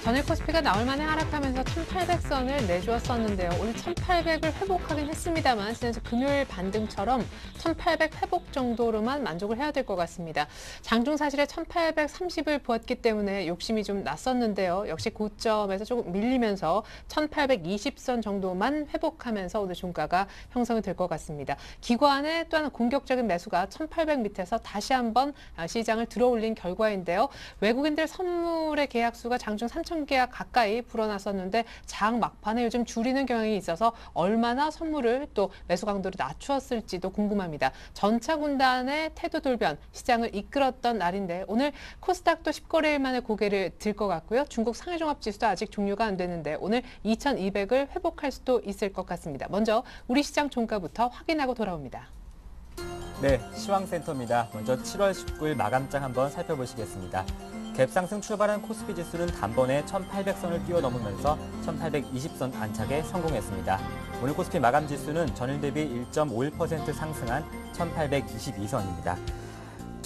전일 코스피가 나올 만에 하락하면서 1800선을 내주었었는데요. 오늘 1800을 회복하긴 했습니다만 지난주 금요일 반등처럼 1800 회복 정도로만 만족을 해야 될 것 같습니다. 장중 사실에 1830을 보았기 때문에 욕심이 좀 났었는데요. 역시 고점에서 조금 밀리면서 1820선 정도만 회복하면서 오늘 종가가 형성이 될 것 같습니다. 기관의 또한 공격적인 매수가 1800 밑에서 다시 한번 시장을 들어올린 결과인데요. 외국인들 선물의 계약수가 장중 3000계약 가까이 불어났었는데 장 막판에 요즘 줄이는 경향이 있어서 얼마나 선물을 또 매수 강도를 낮추었을지도 궁금합니다. 전차 군단의 태도 돌변, 시장을 이끌었던 날인데 오늘 코스닥도 10거래일 만에 고개를 들 것 같고요. 중국 상해종합지수도 아직 종료가 안 되는데 오늘 2200을 회복할 수도 있을 것 같습니다. 먼저 우리 시장 종가부터 확인하고 돌아옵니다. 네, 시황센터입니다. 먼저 7월 19일 마감장 한번 살펴보시겠습니다. 갭상승 출발한 코스피 지수는 단번에 1800선을 뛰어넘으면서 1820선 안착에 성공했습니다. 오늘 코스피 마감 지수는 전일 대비 1.51% 상승한 1822선입니다.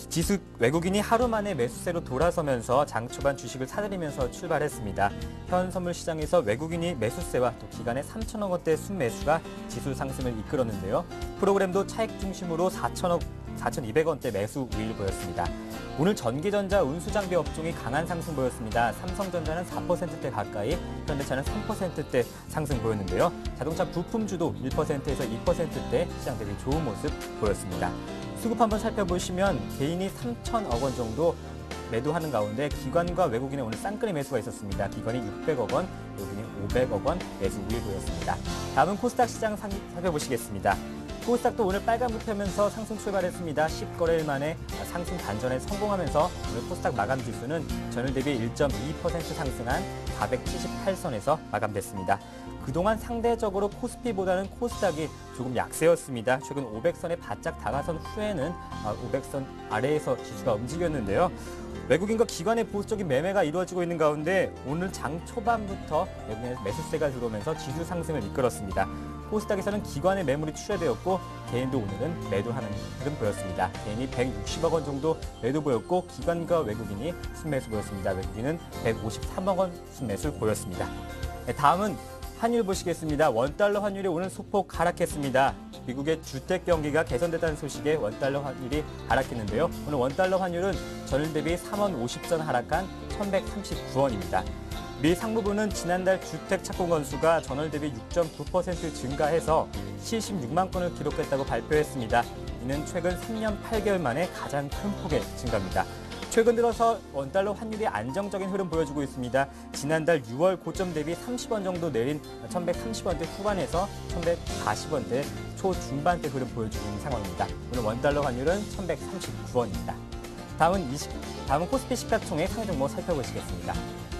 지수 외국인이 하루 만에 매수세로 돌아서면서 장 초반 주식을 사들이면서 출발했습니다. 현 선물 시장에서 외국인이 매수세와 또 기간의 3천억 원대 순매수가 지수 상승을 이끌었는데요. 프로그램도 차익 중심으로 4,200원대 매수 우위를 보였습니다. 오늘 전기전자 운수장비 업종이 강한 상승 보였습니다. 삼성전자는 4%대 가까이, 현대차는 3%대 상승 보였는데요. 자동차 부품주도 1%에서 2%대 시장 대비 좋은 모습 보였습니다. 수급 한번 살펴보시면 개인이 3천억 원 정도 매도하는 가운데 기관과 외국인의 오늘 쌍끌이 매수가 있었습니다. 기관이 600억 원, 외국인이 500억 원 매수 우위 보였습니다. 다음은 코스닥 시장 살펴보시겠습니다. 코스닥도 오늘 빨간불 펴면서 상승 출발했습니다. 10거래일 만에 상승 반전에 성공하면서 오늘 코스닥 마감 지수는 전일 대비 1.2% 상승한 478선에서 마감됐습니다. 그동안 상대적으로 코스피보다는 코스닥이 조금 약세였습니다. 최근 500선에 바짝 다가선 후에는 500선 아래에서 지수가 움직였는데요. 외국인과 기관의 보수적인 매매가 이루어지고 있는 가운데 오늘 장 초반부터 외국인의 매수세가 들어오면서 지수 상승을 이끌었습니다. 코스닥에서는 기관의 매물이 출회되었고 개인도 오늘은 매도하는 흐름 보였습니다. 개인이 160억 원 정도 매도 보였고 기관과 외국인이 순매수 보였습니다. 외국인은 153억 원 순매수 보였습니다. 네, 다음은 환율 보시겠습니다. 원달러 환율이 오늘 소폭 하락했습니다. 미국의 주택 경기가 개선됐다는 소식에 원달러 환율이 하락했는데요. 오늘 원달러 환율은 전일 대비 3원 50전 하락한 1139원입니다. 미 상무부는 지난달 주택 착공 건수가 전월 대비 6.9% 증가해서 76만 건을 기록했다고 발표했습니다. 이는 최근 3년 8개월 만에 가장 큰 폭의 증가입니다. 최근 들어서 원달러 환율이 안정적인 흐름 보여주고 있습니다. 지난달 6월 고점 대비 30원 정도 내린 1130원대 후반에서 1140원대 초중반대 흐름 보여주고 있는 상황입니다. 오늘 원달러 환율은 1139원입니다. 다음은 코스피 시가총액 상위 종목 살펴보시겠습니다.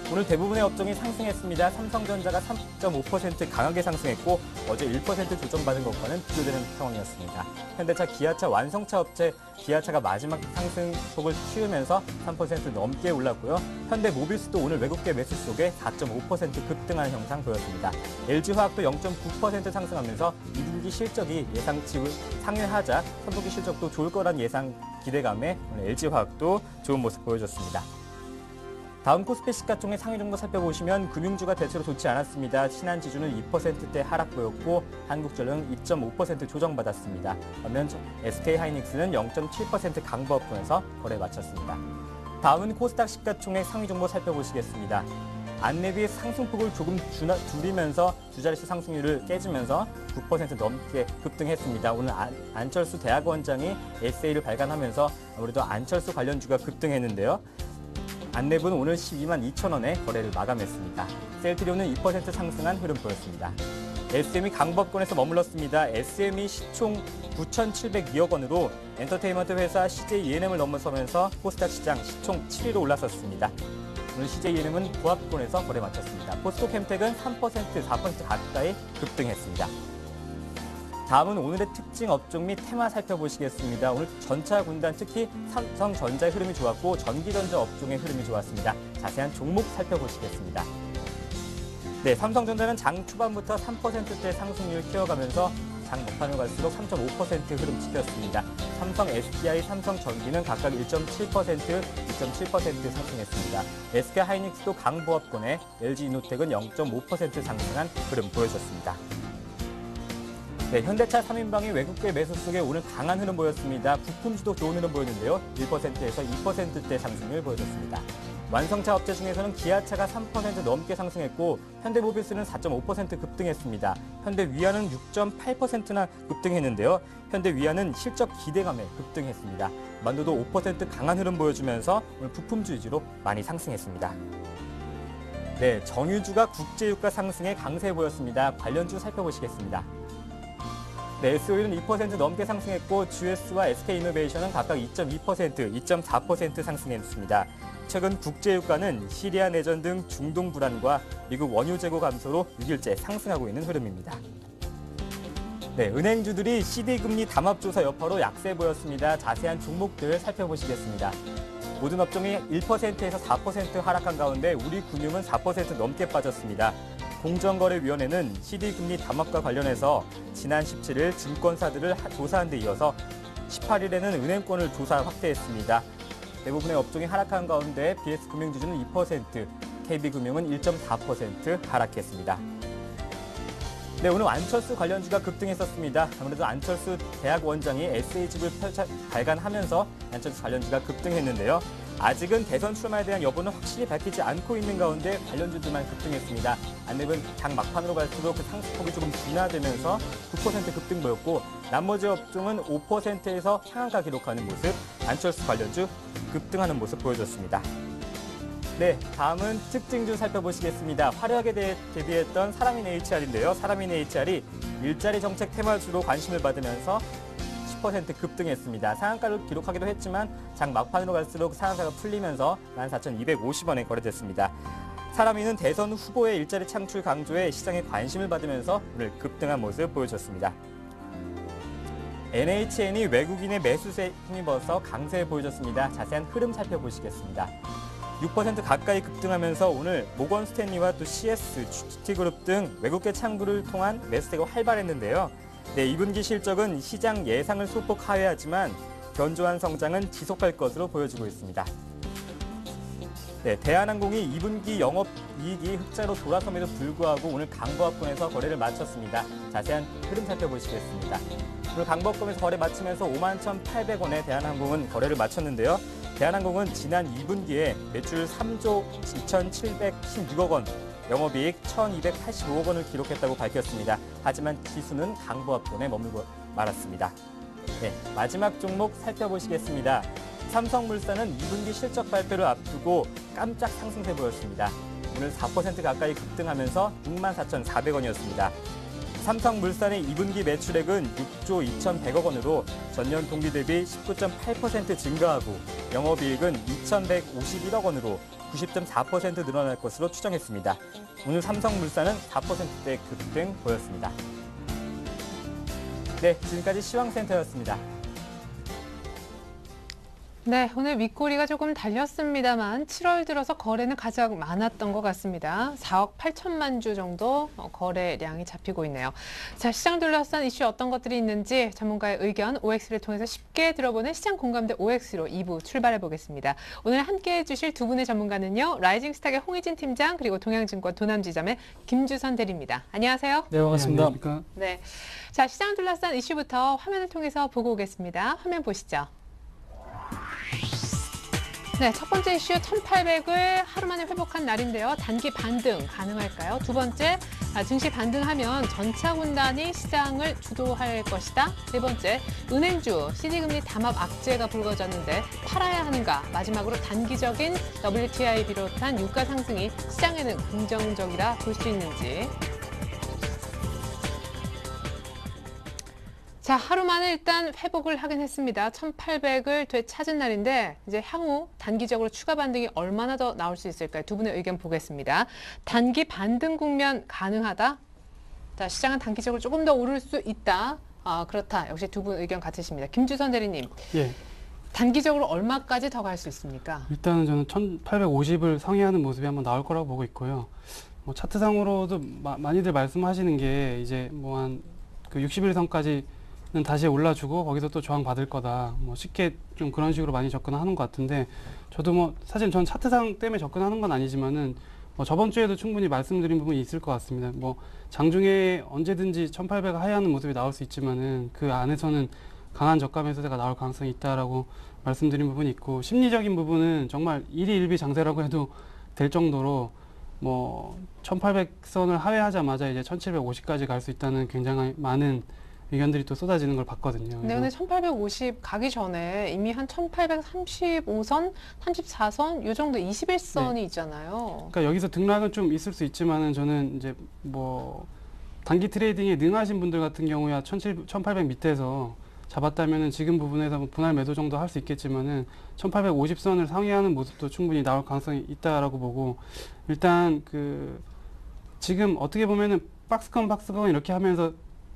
오늘 대부분의 업종이 상승했습니다. 삼성전자가 3.5% 강하게 상승했고 어제 1% 조정받은 것과는 비교되는 상황이었습니다. 현대차, 기아차, 완성차 업체 기아차가 마지막 상승폭을 키우면서 3% 넘게 올랐고요. 현대모비스도 오늘 외국계 매수 속에 4.5% 급등하는 형상 보였습니다. LG화학도 0.9% 상승하면서 2분기 실적이 예상치 상회하자 3분기 실적도 좋을 거란 예상 기대감에 오늘 LG화학도 좋은 모습 보여줬습니다. 다음 코스피 시가총액 상위 종목 살펴보시면 금융주가 대체로 좋지 않았습니다. 신한지주는 2%대 하락 보였고 한국전력은 2.5% 조정받았습니다. 반면 SK하이닉스는 0.7% 강보합권에서 거래 마쳤습니다. 다음은 코스닥 시가총액 상위 종목 살펴보시겠습니다. 안내비 상승폭을 조금 줄이면서 두 자릿수 상승률을 깨지면서 9% 넘게 급등했습니다. 오늘 안철수 대학원장이 에세이를 발간하면서 아무래도 안철수 관련주가 급등했는데요. 안내부는 오늘 12만 2천 원에 거래를 마감했습니다. 셀트리온은 2% 상승한 흐름 보였습니다. SM이 강보합권에서 머물렀습니다. SM이 시총 9,702억 원으로 엔터테인먼트 회사 CJ ENM을 넘어서면서 코스닥 시장 시총 7위로 올라섰습니다. 오늘 CJ ENM은 보합권에서 거래 마쳤습니다. 포스코캠텍은 3%, 4% 가까이 급등했습니다. 다음은 오늘의 특징 업종 및 테마 살펴보시겠습니다. 오늘 전차 군단 특히 삼성전자의 흐름이 좋았고 전기전자 업종의 흐름이 좋았습니다. 자세한 종목 살펴보시겠습니다. 네, 삼성전자는 장 초반부터 3%대 상승률 키워가면서 장 막판으로 갈수록 3.5% 흐름 지켰습니다. 삼성 SDI, 삼성전기는 각각 1.7%, 2.7% 상승했습니다. SK하이닉스도 강보합권에 LG이노텍은 0.5% 상승한 흐름 보여줬습니다. 네, 현대차 3인방이 외국계 매수 속에 오늘 강한 흐름 보였습니다. 부품주도 좋은 흐름 보였는데요. 1%에서 2%대 상승을 보여줬습니다. 완성차 업체 중에서는 기아차가 3% 넘게 상승했고 현대모비스는 4.5% 급등했습니다. 현대위아는 6.8%나 급등했는데요. 현대위아는 실적 기대감에 급등했습니다. 만도도 5% 강한 흐름 보여주면서 오늘 부품주 위주로 많이 상승했습니다. 네, 정유주가 국제유가 상승에 강세 보였습니다. 관련주 살펴보시겠습니다. 네, SOE는 2% 넘게 상승했고 GS와 SK이노베이션은 각각 2.2%, 2.4% 상승했습니다. 최근 국제유가는 시리아 내전 등 중동 불안과 미국 원유 재고 감소로 6일째 상승하고 있는 흐름입니다. 네, 은행주들이 CD금리 담합조사 여파로 약세 보였습니다. 자세한 종목들 살펴보시겠습니다. 모든 업종이 1%에서 4% 하락한 가운데 우리금융은 4% 넘게 빠졌습니다. 공정거래위원회는 CD금리 담합과 관련해서 지난 17일 증권사들을 조사한 데 이어서 18일에는 은행권을 조사 확대했습니다. 대부분의 업종이 하락한 가운데 BS금융지주는 2%, KB금융은 1.4% 하락했습니다. 네, 오늘 안철수 관련주가 급등했었습니다. 아무래도 안철수 대학원장이 에세이집을 발간하면서 안철수 관련주가 급등했는데요. 아직은 대선 출마에 대한 여부는 확실히 밝히지 않고 있는 가운데 관련주들만 급등했습니다. 안내은 장 막판으로 갈수록 그 상승폭이 조금 둔화되면서 9% 급등 보였고 나머지 업종은 5%에서 상한가 기록하는 모습, 안철수 관련주 급등하는 모습 보여줬습니다. 네, 다음은 특징주 살펴보시겠습니다. 화려하게 데뷔했던 사람인 HR인데요. 사람인 HR이 일자리 정책 테마주로 관심을 받으면서 10% 급등했습니다. 상한가를 기록하기도 했지만 장 막판으로 갈수록 상한가가 풀리면서 14,250원에 거래됐습니다. 사람인은 대선 후보의 일자리 창출 강조에 시장에 관심을 받으면서 오늘 급등한 모습 보여줬습니다. NHN이 외국인의 매수세에 힘입어서 강세 보여줬습니다. 자세한 흐름 살펴보시겠습니다. 6% 가까이 급등하면서 오늘 모건 스탠리와 또 CS, GT그룹 등 외국계 창구를 통한 매수세가 활발했는데요. 네, 2분기 실적은 시장 예상을 소폭 하회하지만 견조한 성장은 지속할 것으로 보여지고 있습니다. 네, 대한항공이 2분기 영업이익이 흑자로 돌아섬에도 불구하고 오늘 강보합권에서 거래를 마쳤습니다. 자세한 흐름 살펴보시겠습니다. 오늘 강보합권에서 거래 마치면서 51,800원에 대한항공은 거래를 마쳤는데요. 대한항공은 지난 2분기에 매출 3조 2,716억 원, 영업이익 1,285억 원을 기록했다고 밝혔습니다. 하지만 지수는 강보합권에 머물고 말았습니다. 네, 마지막 종목 살펴보시겠습니다. 삼성물산은 2분기 실적 발표를 앞두고 깜짝 상승세 보였습니다. 오늘 4% 가까이 급등하면서 64,400원이었습니다. 삼성물산의 2분기 매출액은 6조 2,100억 원으로 전년 동기 대비 19.8% 증가하고 영업이익은 2,151억 원으로 90.4% 늘어날 것으로 추정했습니다. 오늘 삼성물산은 4%대 급등 보였습니다. 네, 지금까지 시황센터였습니다. 네, 오늘 윗꼬리가 조금 달렸습니다만 7월 들어서 거래는 가장 많았던 것 같습니다. 4억 8천만 주 정도 거래량이 잡히고 있네요. 자, 시장 둘러싼 이슈 어떤 것들이 있는지 전문가의 의견 OX를 통해서 쉽게 들어보는 시장 공감대 OX로 2부 출발해 보겠습니다. 오늘 함께해 주실 두 분의 전문가는요. 라이징스탁의 홍희진 팀장 그리고 동양증권 도남지점의 김주선 대리입니다. 안녕하세요. 네, 반갑습니다. 네, 자, 시장 둘러싼 이슈부터 화면을 통해서 보고 오겠습니다. 화면 보시죠. 네, 첫 번째 이슈 1,800을 하루 만에 회복한 날인데요. 단기 반등 가능할까요? 두 번째, 증시 반등하면 전차 군단이 시장을 주도할 것이다. 네 번째, 은행주 CD금리 담합 악재가 불거졌는데 팔아야 하는가? 마지막으로 단기적인 WTI 비롯한 유가 상승이 시장에는 긍정적이라 볼 수 있는지. 자, 하루 만에 일단 회복을 하긴 했습니다. 1,800을 되찾은 날인데 이제 향후 단기적으로 추가 반등이 얼마나 더 나올 수 있을까요? 두 분의 의견 보겠습니다. 단기 반등 국면 가능하다? 자, 시장은 단기적으로 조금 더 오를 수 있다. 그렇다. 역시 두 분 의견 같으십니다. 김주선 대리님. 예. 단기적으로 얼마까지 더 갈 수 있습니까? 일단은 저는 1,850을 상회하는 모습이 한번 나올 거라고 보고 있고요. 뭐 차트상으로도 많이들 말씀하시는 게 이제 뭐 한 그 60일선까지는 다시 올라주고 거기서 또 저항 받을 거다. 뭐 쉽게 좀 그런 식으로 많이 접근하는 것 같은데 저도 뭐 사실 전 차트상 때문에 접근하는 건 아니지만은 뭐 저번 주에도 충분히 말씀드린 부분이 있을 것 같습니다. 뭐 장중에 언제든지 1800을 하회하는 모습이 나올 수 있지만은 그 안에서는 강한 저가 매수세가 나올 가능성이 있다라고 말씀드린 부분이 있고 심리적인 부분은 정말 일희일비 장세라고 해도 될 정도로 뭐 1800선을 하회하자마자 이제 1750까지 갈 수 있다는 굉장히 많은 의견들이 또 쏟아지는 걸 봤거든요. 네, 근데 1850 가기 전에 이미 한 1835선, 34선 요 정도 21선이 있잖아요. 그러니까 여기서 등락은 좀 있을 수 있지만은 저는 이제 뭐 단기 트레이딩에 능하신 분들 같은 경우야 1800 밑에서 잡았다면은 지금 부분에서 뭐 분할 매도 정도 할 수 있겠지만은 1850선을 상회하는 모습도 충분히 나올 가능성이 있다라고 보고 일단 그 지금 어떻게 보면은 박스권 이렇게 하면서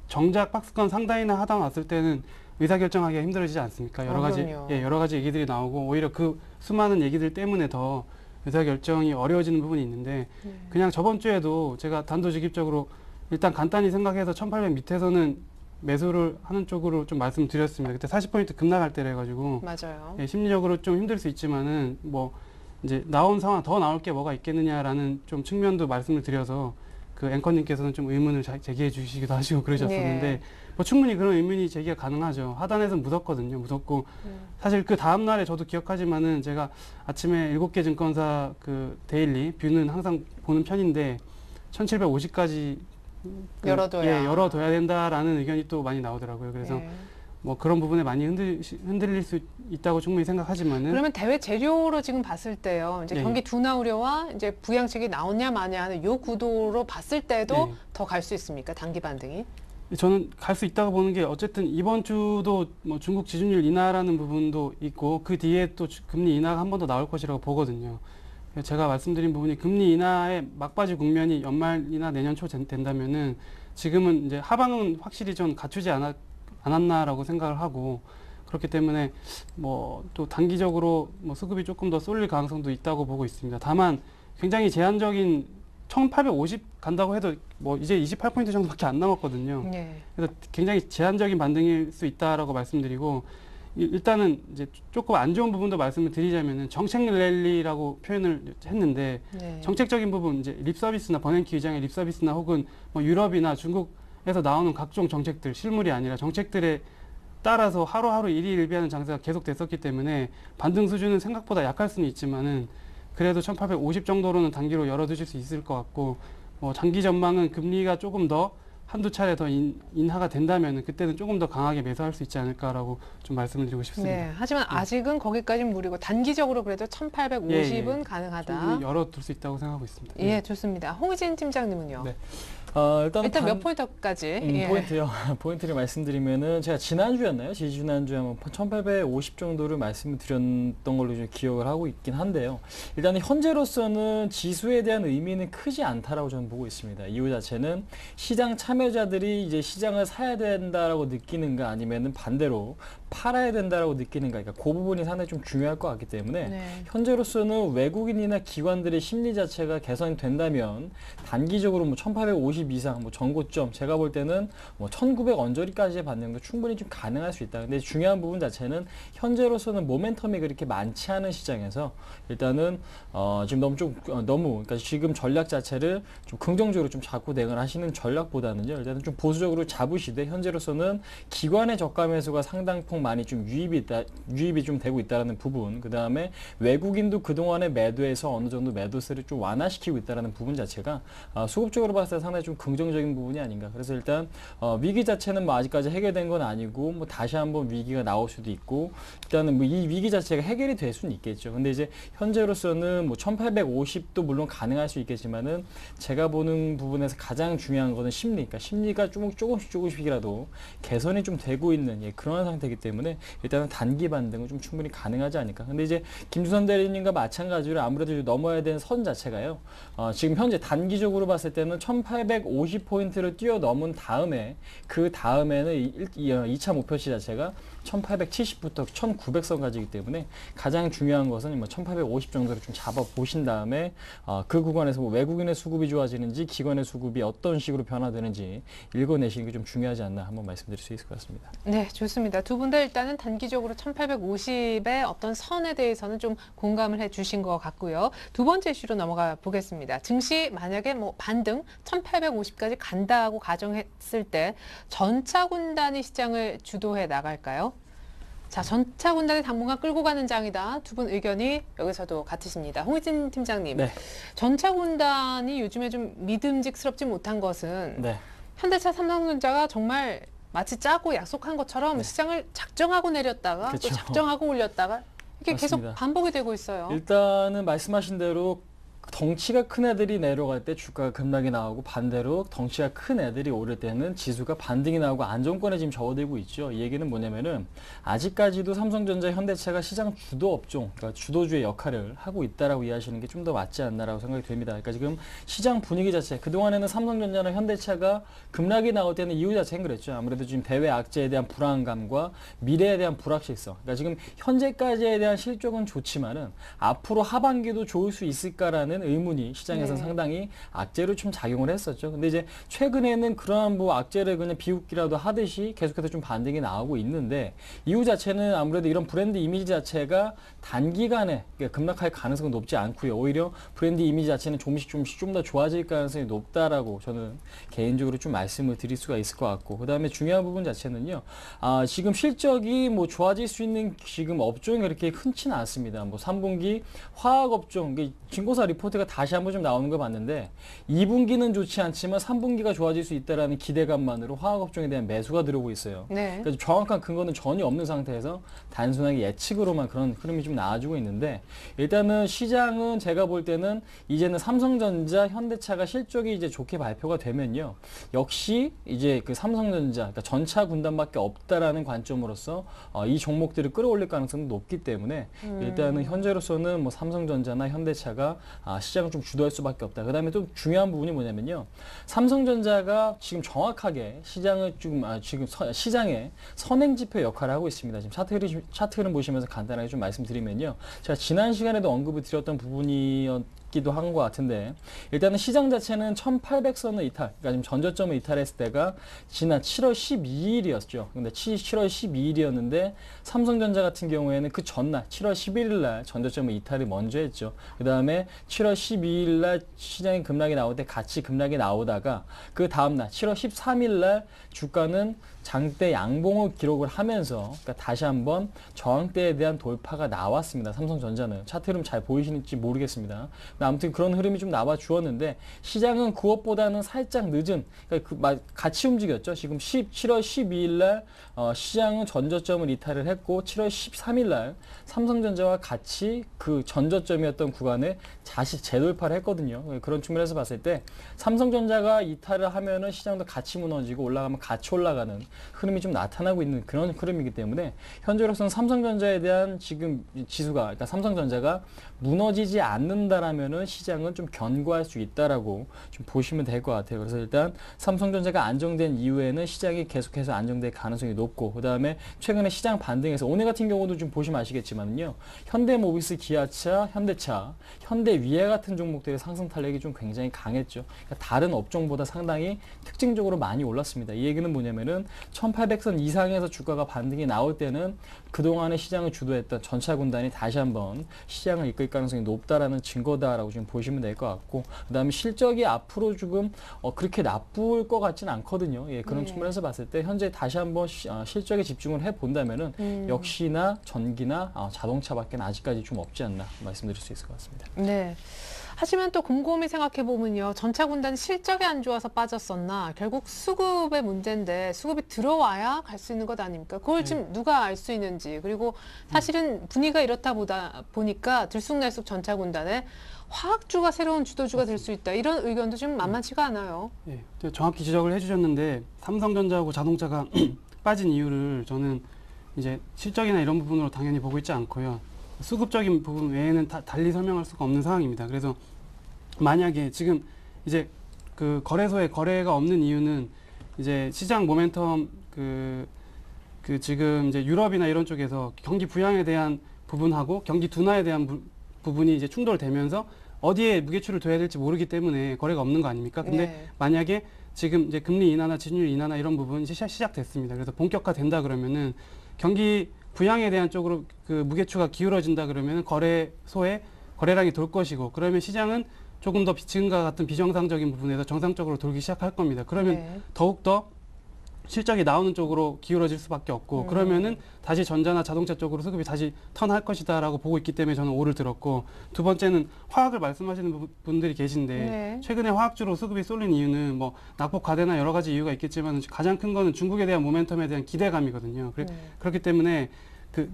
정작 박스권 상단이나 하단 왔을 때는 의사결정하기가 힘들어지지 않습니까? 여러 가지 그럼요. 여러 가지 얘기들이 나오고 오히려 그 수많은 얘기들 때문에 더 의사결정이 어려워지는 부분이 있는데 그냥 저번 주에도 제가 단도직입적으로 일단 간단히 생각해서 1800 밑에서는 매수를 하는 쪽으로 좀 말씀드렸습니다. 그때 40포인트 급락할 때래 가지고 맞아요. 예, 심리적으로 좀 힘들 수 있지만은 뭐 이제 나온 상황 더 나올 게 뭐가 있겠느냐라는 좀 측면도 말씀을 드려서 그 앵커님께서는 좀 의문을 제기해 주시기도 하시고 그러셨었는데 네. 뭐 충분히 그런 의문이 제기가 가능하죠. 하단에서는 무섭거든요. 무섭고 사실 그 다음 날에 저도 기억하지만은 제가 아침에 7개 증권사 그 데일리 뷰는 항상 보는 편인데 1750까지 열어둬야. 열어둬야 된다라는 의견이 또 많이 나오더라고요. 그래서 네. 뭐 그런 부분에 많이 흔들릴 수 있다고 충분히 생각하지만은 그러면 대외 재료로 지금 봤을 때요. 이제 네. 경기 둔화 우려와 이제 부양책이 나오냐 마냐 하는 요 구도로 봤을 때도 네. 더 갈 수 있습니까? 단기 반등이? 저는 갈 수 있다고 보는 게 어쨌든 이번 주도 뭐 중국 지준율 인하라는 부분도 있고 그 뒤에 또 금리 인하가 한 번 더 나올 것이라고 보거든요. 제가 말씀드린 부분이 금리 인하의 막바지 국면이 연말이나 내년 초 된다면은 지금은 이제 하방은 확실히 좀 갖추지 않았나라고 생각을 하고 그렇기 때문에 뭐 또 단기적으로 뭐 수급이 조금 더 쏠릴 가능성도 있다고 보고 있습니다. 다만 굉장히 제한적인 1850 간다고 해도 뭐 이제 28포인트 정도밖에 안 남았거든요. 네. 그래서 굉장히 제한적인 반등일 수 있다라고 말씀드리고 일단은 이제 조금 안 좋은 부분도 말씀을 드리자면은 정책 랠리라고 표현을 했는데 네. 정책적인 부분 이제 립서비스나 버냉키 의장의 립서비스나 혹은 뭐 유럽이나 중국에서 나오는 각종 정책들 실물이 아니라 정책들에 따라서 하루하루 일희일비하는 장세가 계속 됐었기 때문에 반등 수준은 생각보다 약할 수는 있지만은 그래도 1850 정도로는 단기로 열어두실 수 있을 것 같고 뭐 장기 전망은 금리가 조금 더 한두 차례 더 인하가 된다면 그때는 조금 더 강하게 매수할 수 있지 않을까라고 좀 말씀을 드리고 싶습니다. 네. 하지만 아직은 거기까지는 무리고 단기적으로 그래도 1850은 가능하다. 충분히 열어둘 수 있다고 생각하고 있습니다. 예, 좋습니다. 홍의진 팀장님은요? 네. 일단 몇 포인트까지? 예. 포인트요. 포인트를 말씀드리면은 제가 지난주였나요? 지난주에 한번 1850 정도를 말씀을 드렸던 걸로 좀 기억을 하고 있긴 한데요. 일단 현재로서는 지수에 대한 의미는 크지 않다라고 저는 보고 있습니다. 이유 자체는 시장 참여자들이 이제 시장을 사야 된다라고 느끼는가 아니면은 반대로 팔아야 된다라고 느끼는가, 그러니까 그 부분이 상당히 좀 중요할 것 같기 때문에 네. 현재로서는 외국인이나 기관들의 심리 자체가 개선이 된다면 단기적으로 뭐 1850 이상, 뭐 전고점 제가 볼 때는 뭐 1900 언저리까지 받는 거 충분히 좀 가능할 수 있다. 근데 중요한 부분 자체는 현재로서는 모멘텀이 그렇게 많지 않은 시장에서 일단은 지금 그러니까 지금 전략 자체를 좀 긍정적으로 좀 잡고 대응하시는 전략보다는요, 일단은 좀 보수적으로 잡으시되 현재로서는 기관의 저가 매수가 상당폭 많이 좀 유입이 좀 되고 있다라는 부분, 그 다음에 외국인도 그동안의 매도에서 어느 정도 매도세를 좀 완화시키고 있다라는 부분 자체가 수급적으로 봤을 때 상당히 좀 긍정적인 부분이 아닌가. 그래서 일단 위기 자체는 뭐 아직까지 해결된 건 아니고 뭐 다시 한번 위기가 나올 수도 있고 일단은 뭐 이 위기 자체가 해결이 될 수는 있겠죠. 근데 이제 현재로서는 뭐 1850도 물론 가능할 수 있겠지만은 제가 보는 부분에서 가장 중요한 거는 심리, 그러니까 심리가 조금씩이라도 개선이 좀 되고 있는 그런 상태이기 때문에 때문에 일단은 단기 반등은 좀 충분히 가능하지 않을까. 근데 이제 김주선 대리님과 마찬가지로 아무래도 넘어야 되는 선 자체가요. 지금 현재 단기적으로 봤을 때는 1850포인트를 뛰어넘은 다음에 그 다음에는 2차 목표치 자체가 1870부터 1900선까지이기 때문에 가장 중요한 것은 1850 정도를 좀 잡아보신 다음에 그 구간에서 뭐 외국인의 수급이 좋아지는지 기관의 수급이 어떤 식으로 변화되는지 읽어내시는 게 좀 중요하지 않나 한번 말씀드릴 수 있을 것 같습니다. 네, 좋습니다. 두 분 다 일단은 단기적으로 1850의 어떤 선에 대해서는 좀 공감을 해주신 것 같고요. 두 번째 이슈로 넘어가 보겠습니다. 증시 만약에 뭐 반등 1850까지 간다고 가정했을 때 전차 군단이 시장을 주도해 나갈까요? 자, 전차 군단이 당분간 끌고 가는 장이다. 두 분 의견이 여기서도 같으십니다. 홍희진 팀장님, 네. 전차 군단이 요즘에 좀 믿음직스럽지 못한 것은 네. 현대차, 삼성전자가 정말 마치 짜고 약속한 것처럼 시장을 작정하고 내렸다가 그렇죠. 또 작정하고 올렸다가 이게 맞습니다. 계속 반복이 되고 있어요. 일단은 말씀하신 대로 덩치가 큰 애들이 내려갈 때 주가가 급락이 나오고 반대로 덩치가 큰 애들이 오를 때는 지수가 반등이 나오고 안정권에 지금 접어들고 있죠. 이 얘기는 뭐냐면은 아직까지도 삼성전자, 현대차가 시장 주도 업종, 그러니까 주도주의 역할을 하고 있다라고 이해하시는 게 좀 더 맞지 않나라고 생각이 됩니다. 그러니까 지금 시장 분위기 자체, 그동안에는 삼성전자나 현대차가 급락이 나올 때는 이유 자체는 그랬죠. 아무래도 지금 대외 악재에 대한 불안감과 미래에 대한 불확실성. 그러니까 지금 현재까지에 대한 실적은 좋지만은 앞으로 하반기도 좋을 수 있을까라는 의문이 시장에서 상당히 악재로 좀 작용을 했었죠. 근데 이제 최근에는 그러한 뭐 악재를 그냥 비웃기라도 하듯이 계속해서 좀 반등이 나오고 있는데 이유 자체는 아무래도 이런 브랜드 이미지 자체가 단기간에 급락할 가능성은 높지 않고요. 오히려 브랜드 이미지 자체는 조금씩 좀 더 좋아질 가능성이 높다라고 저는 개인적으로 좀 말씀을 드릴 수가 있을 것 같고, 그 다음에 중요한 부분 자체는요. 지금 실적이 뭐 좋아질 수 있는 지금 업종이 그렇게 흔치는 않습니다. 뭐 3분기 화학 업종, 증거사 리포트가 다시 한번 좀 나오는 거 봤는데 2분기는 좋지 않지만 3분기가 좋아질 수 있다라는 기대감만으로 화학 업종에 대한 매수가 들어오고 있어요. 네. 그래서 정확한 근거는 전혀 없는 상태에서 단순하게 예측으로만 그런 흐름이 좀 나와주고 있는데, 일단은 시장은 제가 볼 때는 이제는 삼성전자, 현대차가 실적이 이제 좋게 발표가 되면요, 역시 이제 그 삼성전자, 그러니까 전차 군단밖에 없다라는 관점으로서 이 종목들을 끌어올릴 가능성이 높기 때문에 일단은 현재로서는 뭐 삼성전자나 현대차가 시장을 좀 주도할 수밖에 없다. 그 다음에 또 중요한 부분이 뭐냐면요, 삼성전자가 지금 정확하게 시장을 지금 시장의 선행지표 역할을 하고 있습니다. 지금 차트를 보시면서 간단하게 좀 말씀드리면요, 제가 지난 시간에도 언급을 드렸던 부분이었기도 한 것 같은데, 일단은 시장 자체는 1800선을 이탈, 그러니까 지금 전저점을 이탈했을 때가 지난 7월 12일이었죠. 근데 7월 12일이었는데 삼성전자 같은 경우에는 그 전날 7월 11일 날 전저점을 이탈을 먼저 했죠. 그 다음에 7월 12일 날 시장이 급락이 나올 때 같이 급락이 나오다가 그 다음날 7월 13일 날 주가는 장대 양봉을 기록을 하면서, 그러니까 다시 한번 저항대에 대한 돌파가 나왔습니다. 삼성전자는 차트 흐름 잘 보이시는지 모르겠습니다. 아무튼 그런 흐름이 좀 나와 주었는데 시장은 그것보다는 살짝 늦은, 그러니까 같이 움직였죠. 지금 7월 12일 날 시장은 전저점을 이탈을 했고 7월 13일 날 삼성전자와 같이 그 전저점이었던 구간에 다시 재돌파를 했거든요. 그런 측면에서 봤을 때 삼성전자가 이탈을 하면은 시장도 같이 무너지고 올라가면 같이 올라가는 흐름이 좀 나타나고 있는 그런 흐름이기 때문에 현재로서는 삼성전자에 대한 지금 지수가, 그러니까 삼성전자가 무너지지 않는다라면은 시장은 좀 견고할 수 있다라고 좀 보시면 될 것 같아요. 그래서 일단 삼성전자가 안정된 이후에는 시장이 계속해서 안정될 가능성이 높고, 그 다음에 최근에 시장 반등에서 오늘 같은 경우도 좀 보시면 아시겠지만요, 현대모비스, 기아차, 현대차, 현대위아 같은 종목들의 상승 탄력이 좀 굉장히 강했죠. 그러니까 다른 업종보다 상당히 특징적으로 많이 올랐습니다. 이 얘기는 뭐냐면은 1800선 이상에서 주가가 반등이 나올 때는 그동안의 시장을 주도했던 전차 군단이 다시 한번 시장을 이끌 가능성이 높다라는 증거다라고 좀 보시면 될 것 같고, 그 다음에 실적이 앞으로 조금 그렇게 나쁠 것 같지는 않거든요. 예, 그런 측면에서 봤을 때 현재 다시 한번 실적에 집중을 해본다면은 역시나 전기나 자동차밖에 아직까지 좀 없지 않나 말씀드릴 수 있을 것 같습니다. 네. 하지만 또 곰곰이 생각해보면요, 전차 군단 실적이 안 좋아서 빠졌었나, 결국 수급의 문제인데 수급이 들어와야 갈 수 있는 것 아닙니까? 그걸 지금 누가 알 수 있는지, 그리고 사실은 분위기가 이렇다 보니까 들쑥날쑥 전차 군단에 화학주가 새로운 주도주가 될 수 있다, 이런 의견도 지금 만만치가 않아요. 예, 정확히 지적을 해주셨는데 삼성전자하고 자동차가 빠진 이유를 저는 이제 실적이나 이런 부분으로 당연히 보고 있지 않고요. 수급적인 부분 외에는 달리 설명할 수가 없는 상황입니다. 그래서 만약에 지금 이제 그 거래소에 거래가 없는 이유는 이제 시장 모멘텀 그 지금 이제 유럽이나 이런 쪽에서 경기 부양에 대한 부분하고 경기 둔화에 대한 부분이 이제 충돌되면서 어디에 무게추를 둬야 될지 모르기 때문에 거래가 없는 거 아닙니까? 근데 네. 만약에 지금 이제 금리 인하나 지준율 인하나 이런 부분이 시작됐습니다. 그래서 본격화된다 그러면은 경기 부양에 대한 쪽으로 그 무게추가 기울어진다 그러면은 거래소에 거래량이 돌 것이고, 그러면 시장은 조금 더 지금과 같은 비정상적인 부분에서 정상적으로 돌기 시작할 겁니다. 그러면 네. 더욱더 실적이 나오는 쪽으로 기울어질 수밖에 없고, 그러면은 다시 전자나 자동차 쪽으로 수급이 다시 턴할 것이다라고 보고 있기 때문에 저는 오를 들었고, 두 번째는 화학을 말씀하시는 분들이 계신데 네. 최근에 화학주로 수급이 쏠린 이유는 뭐 낙폭 과대나 여러 가지 이유가 있겠지만 가장 큰 거는 중국에 대한 모멘텀에 대한 기대감이거든요. 그렇기 때문에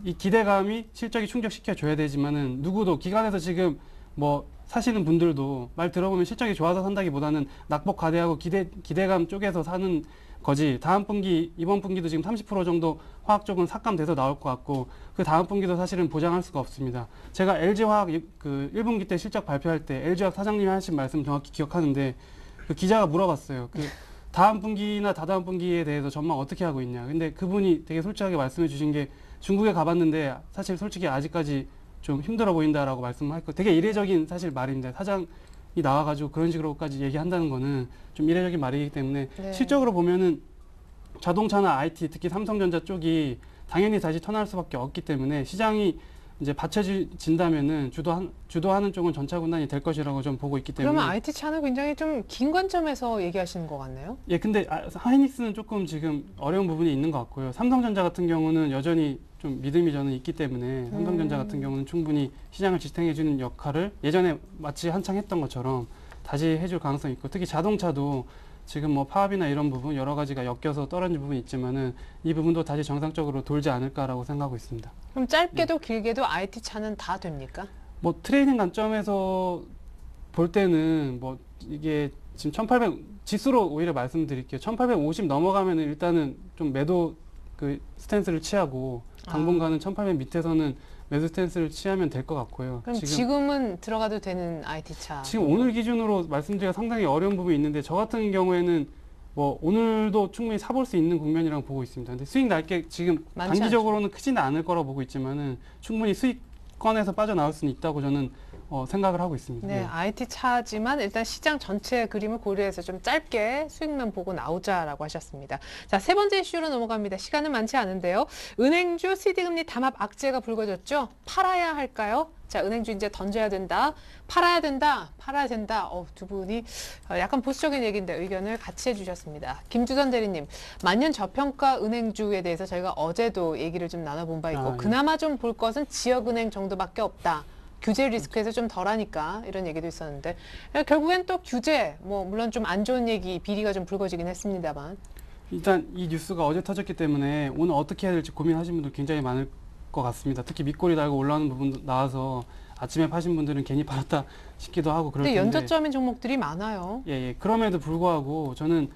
이 기대감이 실적이 충족시켜 줘야 되지만은 누구도 기관에서 지금 뭐 사시는 분들도 말 들어보면 실적이 좋아서 산다기보다는 낙폭 과대하고 기대감 쪽에서 사는 거지. 다음 분기, 이번 분기도 지금 30% 정도 화학 쪽은 삭감돼서 나올 것 같고, 그 다음 분기도 사실은 보장할 수가 없습니다. 제가 LG화학 그 1분기 때 실적 발표할 때 LG화학 사장님이 하신 말씀 정확히 기억하는데, 그 기자가 물어봤어요. 그 다음 분기나 다다음 분기에 대해서 전망 어떻게 하고 있냐. 근데 그분이 되게 솔직하게 말씀해 주신 게, 중국에 가봤는데 사실 솔직히 아직까지 좀 힘들어 보인다라고 말씀하셨고, 되게 이례적인 사실 말입니다. 사장이 나와가지고 그런 식으로까지 얘기한다는 거는 좀 이례적인 말이기 때문에 네. 실적으로 보면은 자동차나 IT, 특히 삼성전자 쪽이 당연히 다시 턴할 수밖에 없기 때문에 시장이 이제 받쳐진다면은 주도하는 쪽은 전차군단이 될 것이라고 좀 보고 있기 때문에. 그러면 IT 차는 굉장히 좀 긴 관점에서 얘기하시는 것 같네요. 예, 근데 하이닉스는 조금 지금 어려운 부분이 있는 것 같고요. 삼성전자 같은 경우는 여전히 좀 믿음이 저는 있기 때문에 삼성전자 같은 경우는 충분히 시장을 지탱해주는 역할을 예전에 마치 한창 했던 것처럼 다시 해줄 가능성이 있고, 특히 자동차도 지금 뭐 파업이나 이런 부분 여러 가지가 엮여서 떨어진 부분이 있지만은 이 부분도 다시 정상적으로 돌지 않을까라고 생각하고 있습니다. 그럼 짧게도 길게도 IT 차는 다 됩니까? 뭐 트레이딩 관점에서 볼 때는 뭐 이게 지금 1800 지수로 오히려 말씀드릴게요. 1850 넘어가면은 일단은 좀 매도 그 스탠스를 취하고, 당분간은 1800 밑에서는 매수 스탠스를 취하면 될 것 같고요. 그럼 지금은 들어가도 되는 IT 차. 지금 오늘 기준으로 말씀드리기가 상당히 어려운 부분이 있는데, 저 같은 경우에는 뭐 오늘도 충분히 사볼 수 있는 국면이라고 보고 있습니다. 근데 수익 날 게 지금 많지 단기적으로는 크지는 않을 거라고 보고 있지만은 충분히 수익권에서 빠져나올 수는 있다고 저는 생각을 하고 있습니다. 네, IT 차지만 일단 시장 전체 그림을 고려해서 좀 짧게 수익만 보고 나오자라고 하셨습니다. 자, 세 번째 이슈로 넘어갑니다. 시간은 많지 않은데요. 은행주 CD금리 담합 악재가 불거졌죠. 팔아야 할까요? 자, 은행주 이제 던져야 된다. 팔아야 된다. 팔아야 된다. 두 분이 약간 보수적인 얘기인데 의견을 같이 해주셨습니다. 김주선 대리님, 만년 저평가 은행주에 대해서 저희가 어제도 얘기를 좀 나눠본 바 있고, 예. 그나마 좀 볼 것은 지역은행 정도밖에 없다. 규제 리스크에서 좀 덜하니까 이런 얘기도 있었는데, 결국엔 또 규제, 뭐 물론 좀 안 좋은 얘기, 비리가 좀 불거지긴 했습니다만. 일단 이 뉴스가 어제 터졌기 때문에 오늘 어떻게 해야 될지 고민하신 분들 굉장히 많을 것 같습니다. 특히 밑꼬리 달고 올라오는 부분도 나와서 아침에 파신 분들은 괜히 팔았다 싶기도 하고 그럴 근데 텐데. 연저점인 종목들이 많아요. 예. 그럼에도 불구하고 저는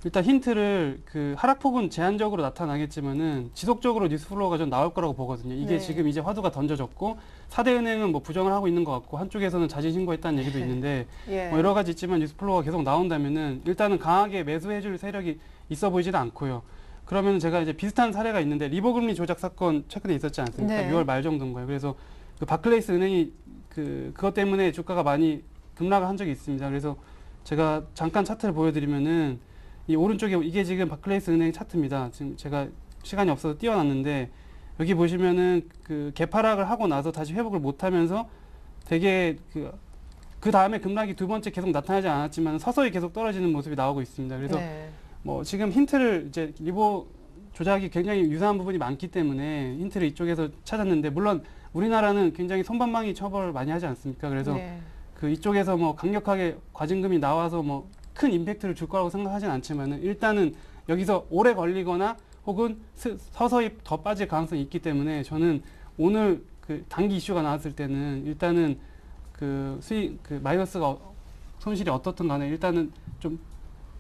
일단 힌트를 그 하락폭은 제한적으로 나타나겠지만은 지속적으로 뉴스플로우가 좀 나올 거라고 보거든요. 이게 네. 지금 이제 화두가 던져졌고 4대 은행은 뭐 부정을 하고 있는 것 같고, 한쪽에서는 자진 신고했다는 얘기도 있는데 예. 뭐 여러 가지 있지만 뉴스플로우가 계속 나온다면은 일단은 강하게 매수해줄 세력이 있어 보이지는 않고요. 그러면 제가 이제 비슷한 사례가 있는데, 리버금리 조작 사건 최근에 있었지 않습니까? 네. 6월 말 정도인가요? 그래서 그 바클레이스 은행이 그것 때문에 주가가 많이 급락을 한 적이 있습니다. 그래서 제가 잠깐 차트를 보여드리면은 이 오른쪽에 이게 지금 바클레이스 은행 차트입니다. 지금 제가 시간이 없어서 띄워놨는데, 여기 보시면은 그 개파락을 하고 나서 다시 회복을 못하면서 되게 그 다음에 급락이 두 번째 계속 나타나지 않았지만 서서히 계속 떨어지는 모습이 나오고 있습니다. 그래서 네. 뭐 지금 힌트를 이제 리버 조작이 굉장히 유사한 부분이 많기 때문에 힌트를 이쪽에서 찾았는데, 물론 우리나라는 굉장히 손방망이 처벌을 많이 하지 않습니까? 그래서 네. 그 이쪽에서 뭐 강력하게 과징금이 나와서 뭐 큰 임팩트를 줄 거라고 생각하진 않지만은, 일단은 여기서 오래 걸리거나 혹은 서서히 더 빠질 가능성이 있기 때문에 저는 오늘 그 단기 이슈가 나왔을 때는 일단은 그 마이너스가 손실이 어떻든 간에 일단은 좀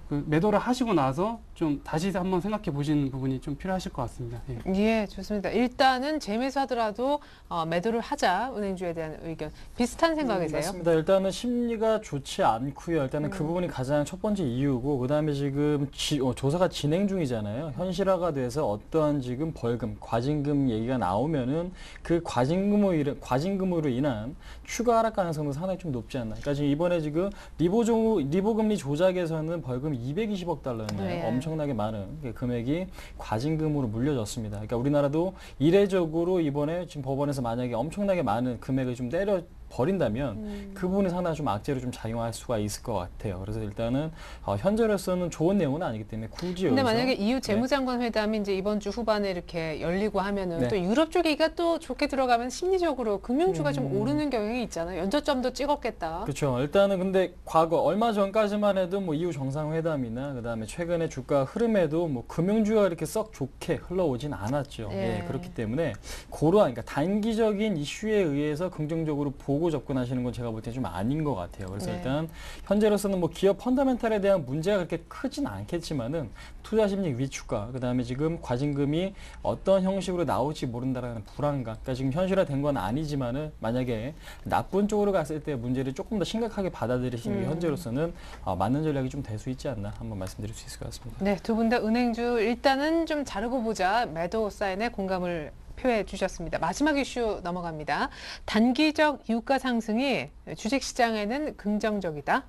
그 매도를 하시고 나서 좀 다시 한번 생각해 보시는 부분이 좀 필요하실 것 같습니다. 예. 예, 좋습니다. 일단은 재매수 하더라도 매도를 하자, 은행주에 대한 의견. 비슷한 생각이세요? 맞습니다. 일단은 심리가 좋지 않고요. 일단은 그 부분이 가장 첫 번째 이유고, 그다음에 지금 조사가 진행 중이잖아요. 현실화가 돼서 어떠한 지금 벌금, 과징금 얘기가 나오면은 그 과징금으로 인한 추가 하락 가능성도 상당히 좀 높지 않나. 그러니까 지금 이번에 지금 리보 금리 조작에서는 벌금 220억 달러였나요? 네. 엄청나게 많은 금액이 과징금으로 물려졌습니다. 그러니까 우리나라도 이례적으로 이번에 지금 법원에서 만약에 엄청나게 많은 금액을 좀 때려 버린다면 그 부분이 상당히 좀 악재로 좀 작용할 수가 있을 것 같아요. 그래서 일단은 현재로서는 좋은 내용은 아니기 때문에 굳이 근데 여기서 만약에 EU 재무장관 회담이 이제 이번 주 후반에 이렇게 열리고 하면은 네. 또 유럽 쪽 얘기가 또 좋게 들어가면 심리적으로 금융주가 좀 오르는 경향이 있잖아요. 연저점도 찍었겠다. 그렇죠. 일단은 근데 과거 얼마 전까지만 해도 뭐 EU 정상회담이나 그다음에 최근에 주가 흐름에도 뭐 금융주가 이렇게 썩 좋게 흘러오진 않았죠. 예. 예, 그렇기 때문에 그러한 그러니까 단기적인 이슈에 의해서 긍정적으로 보고 접근하시는 건 제가 볼 때 좀 아닌 것 같아요. 그래서 네. 일단 현재로서는 뭐 기업 펀더멘탈에 대한 문제가 그렇게 크진 않겠지만은 투자 심리 위축과 그다음에 지금 과징금이 어떤 형식으로 나올지 모른다라는 불안감. 그러니까 지금 현실화된 건 아니지만은 만약에 나쁜 쪽으로 갔을 때 문제를 조금 더 심각하게 받아들이시는 게 현재로서는 맞는 전략이 좀 될 수 있지 않나 한번 말씀드릴 수 있을 것 같습니다. 네, 두 분 다 은행주 일단은 좀 자르고 보자 매도 사인에 공감을 표해 주셨습니다. 마지막 이슈 넘어갑니다. 단기적 유가 상승이 주식시장에는 긍정적이다.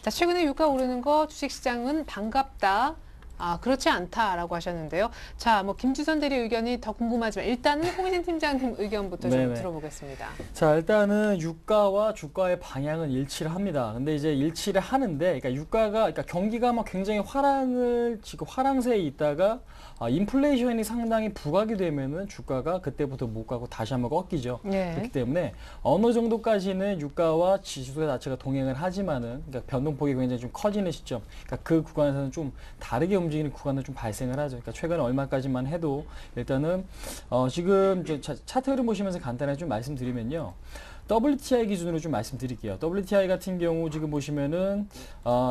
자, 최근에 유가 오르는 거 주식시장은 반갑다. 그렇지 않다라고 하셨는데요. 자, 뭐 김주선 대리 의견이 더 궁금하지만 일단은 홍희진 팀장님 의견부터 좀 네네. 들어보겠습니다. 자, 일단은 유가와 주가의 방향은 일치를 합니다. 근데 이제 일치를 하는데, 그러니까 경기가 막 굉장히 지금 화랑세에 있다가 인플레이션이 상당히 부각이 되면은 주가가 그때부터 못 가고 다시 한번 꺾이죠. 네. 그렇기 때문에 어느 정도까지는 유가와 지수 자체가 동행을 하지만은, 그러니까 변동폭이 굉장히 좀 커지는 시점, 그러니까 그 구간에서는 좀 다르게 움직이는 구간도 좀 발생을 하죠. 그러니까 최근에 얼마까지만 해도 일단은 지금 차트 흐름 보시면서 간단하게 좀 말씀드리면요. WTI 기준으로 좀 말씀드릴게요. WTI 같은 경우 지금 보시면은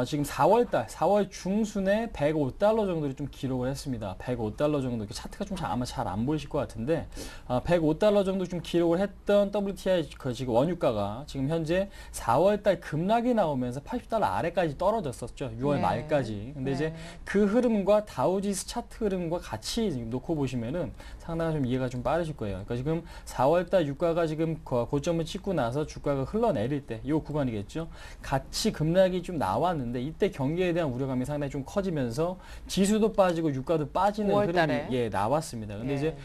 지금 4월 중순에 105달러 정도를 좀 기록을 했습니다. 105달러 정도. 차트가 좀 아마 잘 안 보이실 것 같은데 105달러 정도 좀 기록을 했던 WTI 지금 원유가가 지금 현재 4월달 급락이 나오면서 80달러 아래까지 떨어졌었죠. 6월 네. 말까지. 근데 네. 이제 그 흐름과 다우지수 차트 흐름과 같이 지금 놓고 보시면은 상당히 좀 이해가 좀 빠르실 거예요. 그러니까 지금 4월달 유가가 지금 고점을 찍고 나서 주가가 흘러내릴 때 이 구간이겠죠. 같이 급락이 좀 나왔는데 이때 경기에 대한 우려감이 상당히 좀 커지면서 지수도 빠지고 유가도 빠지는 5월 흐름이 달에. 나왔습니다. 근데 예. 이제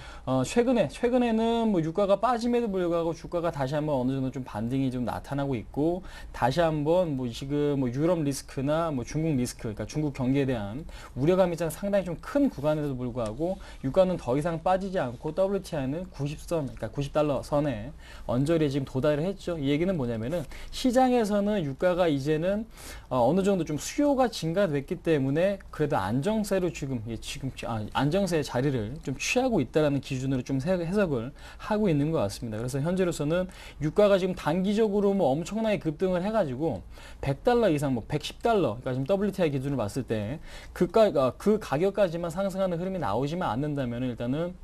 최근에는 뭐 유가가 빠짐에도 불구하고 주가가 다시 한번 어느 정도 좀 반등이 좀 나타나고 있고 다시 한번 뭐 지금 뭐 유럽 리스크나 뭐 중국 리스크, 그러니까 중국 경기에 대한 우려감이 상당히 좀 큰 구간에도 불구하고 유가는 더 이상 빠지지 않고 WTI는 90선, 그러니까 90달러 선에 언저리에 지금 도달을 했죠. 이 얘기는 뭐냐면은 시장에서는 유가가 이제는 어느 정도 좀 수요가 증가됐기 때문에 그래도 안정세로 안정세의 자리를 좀 취하고 있다라는 기준으로 좀 해석을 하고 있는 것 같습니다. 그래서 현재로서는 유가가 지금 단기적으로 뭐 엄청나게 급등을 해가지고 100달러 이상, 뭐 110달러, 그러니까 지금 WTI 기준으로 봤을 때 그 가격까지만 상승하는 흐름이 나오지만 않는다면 일단은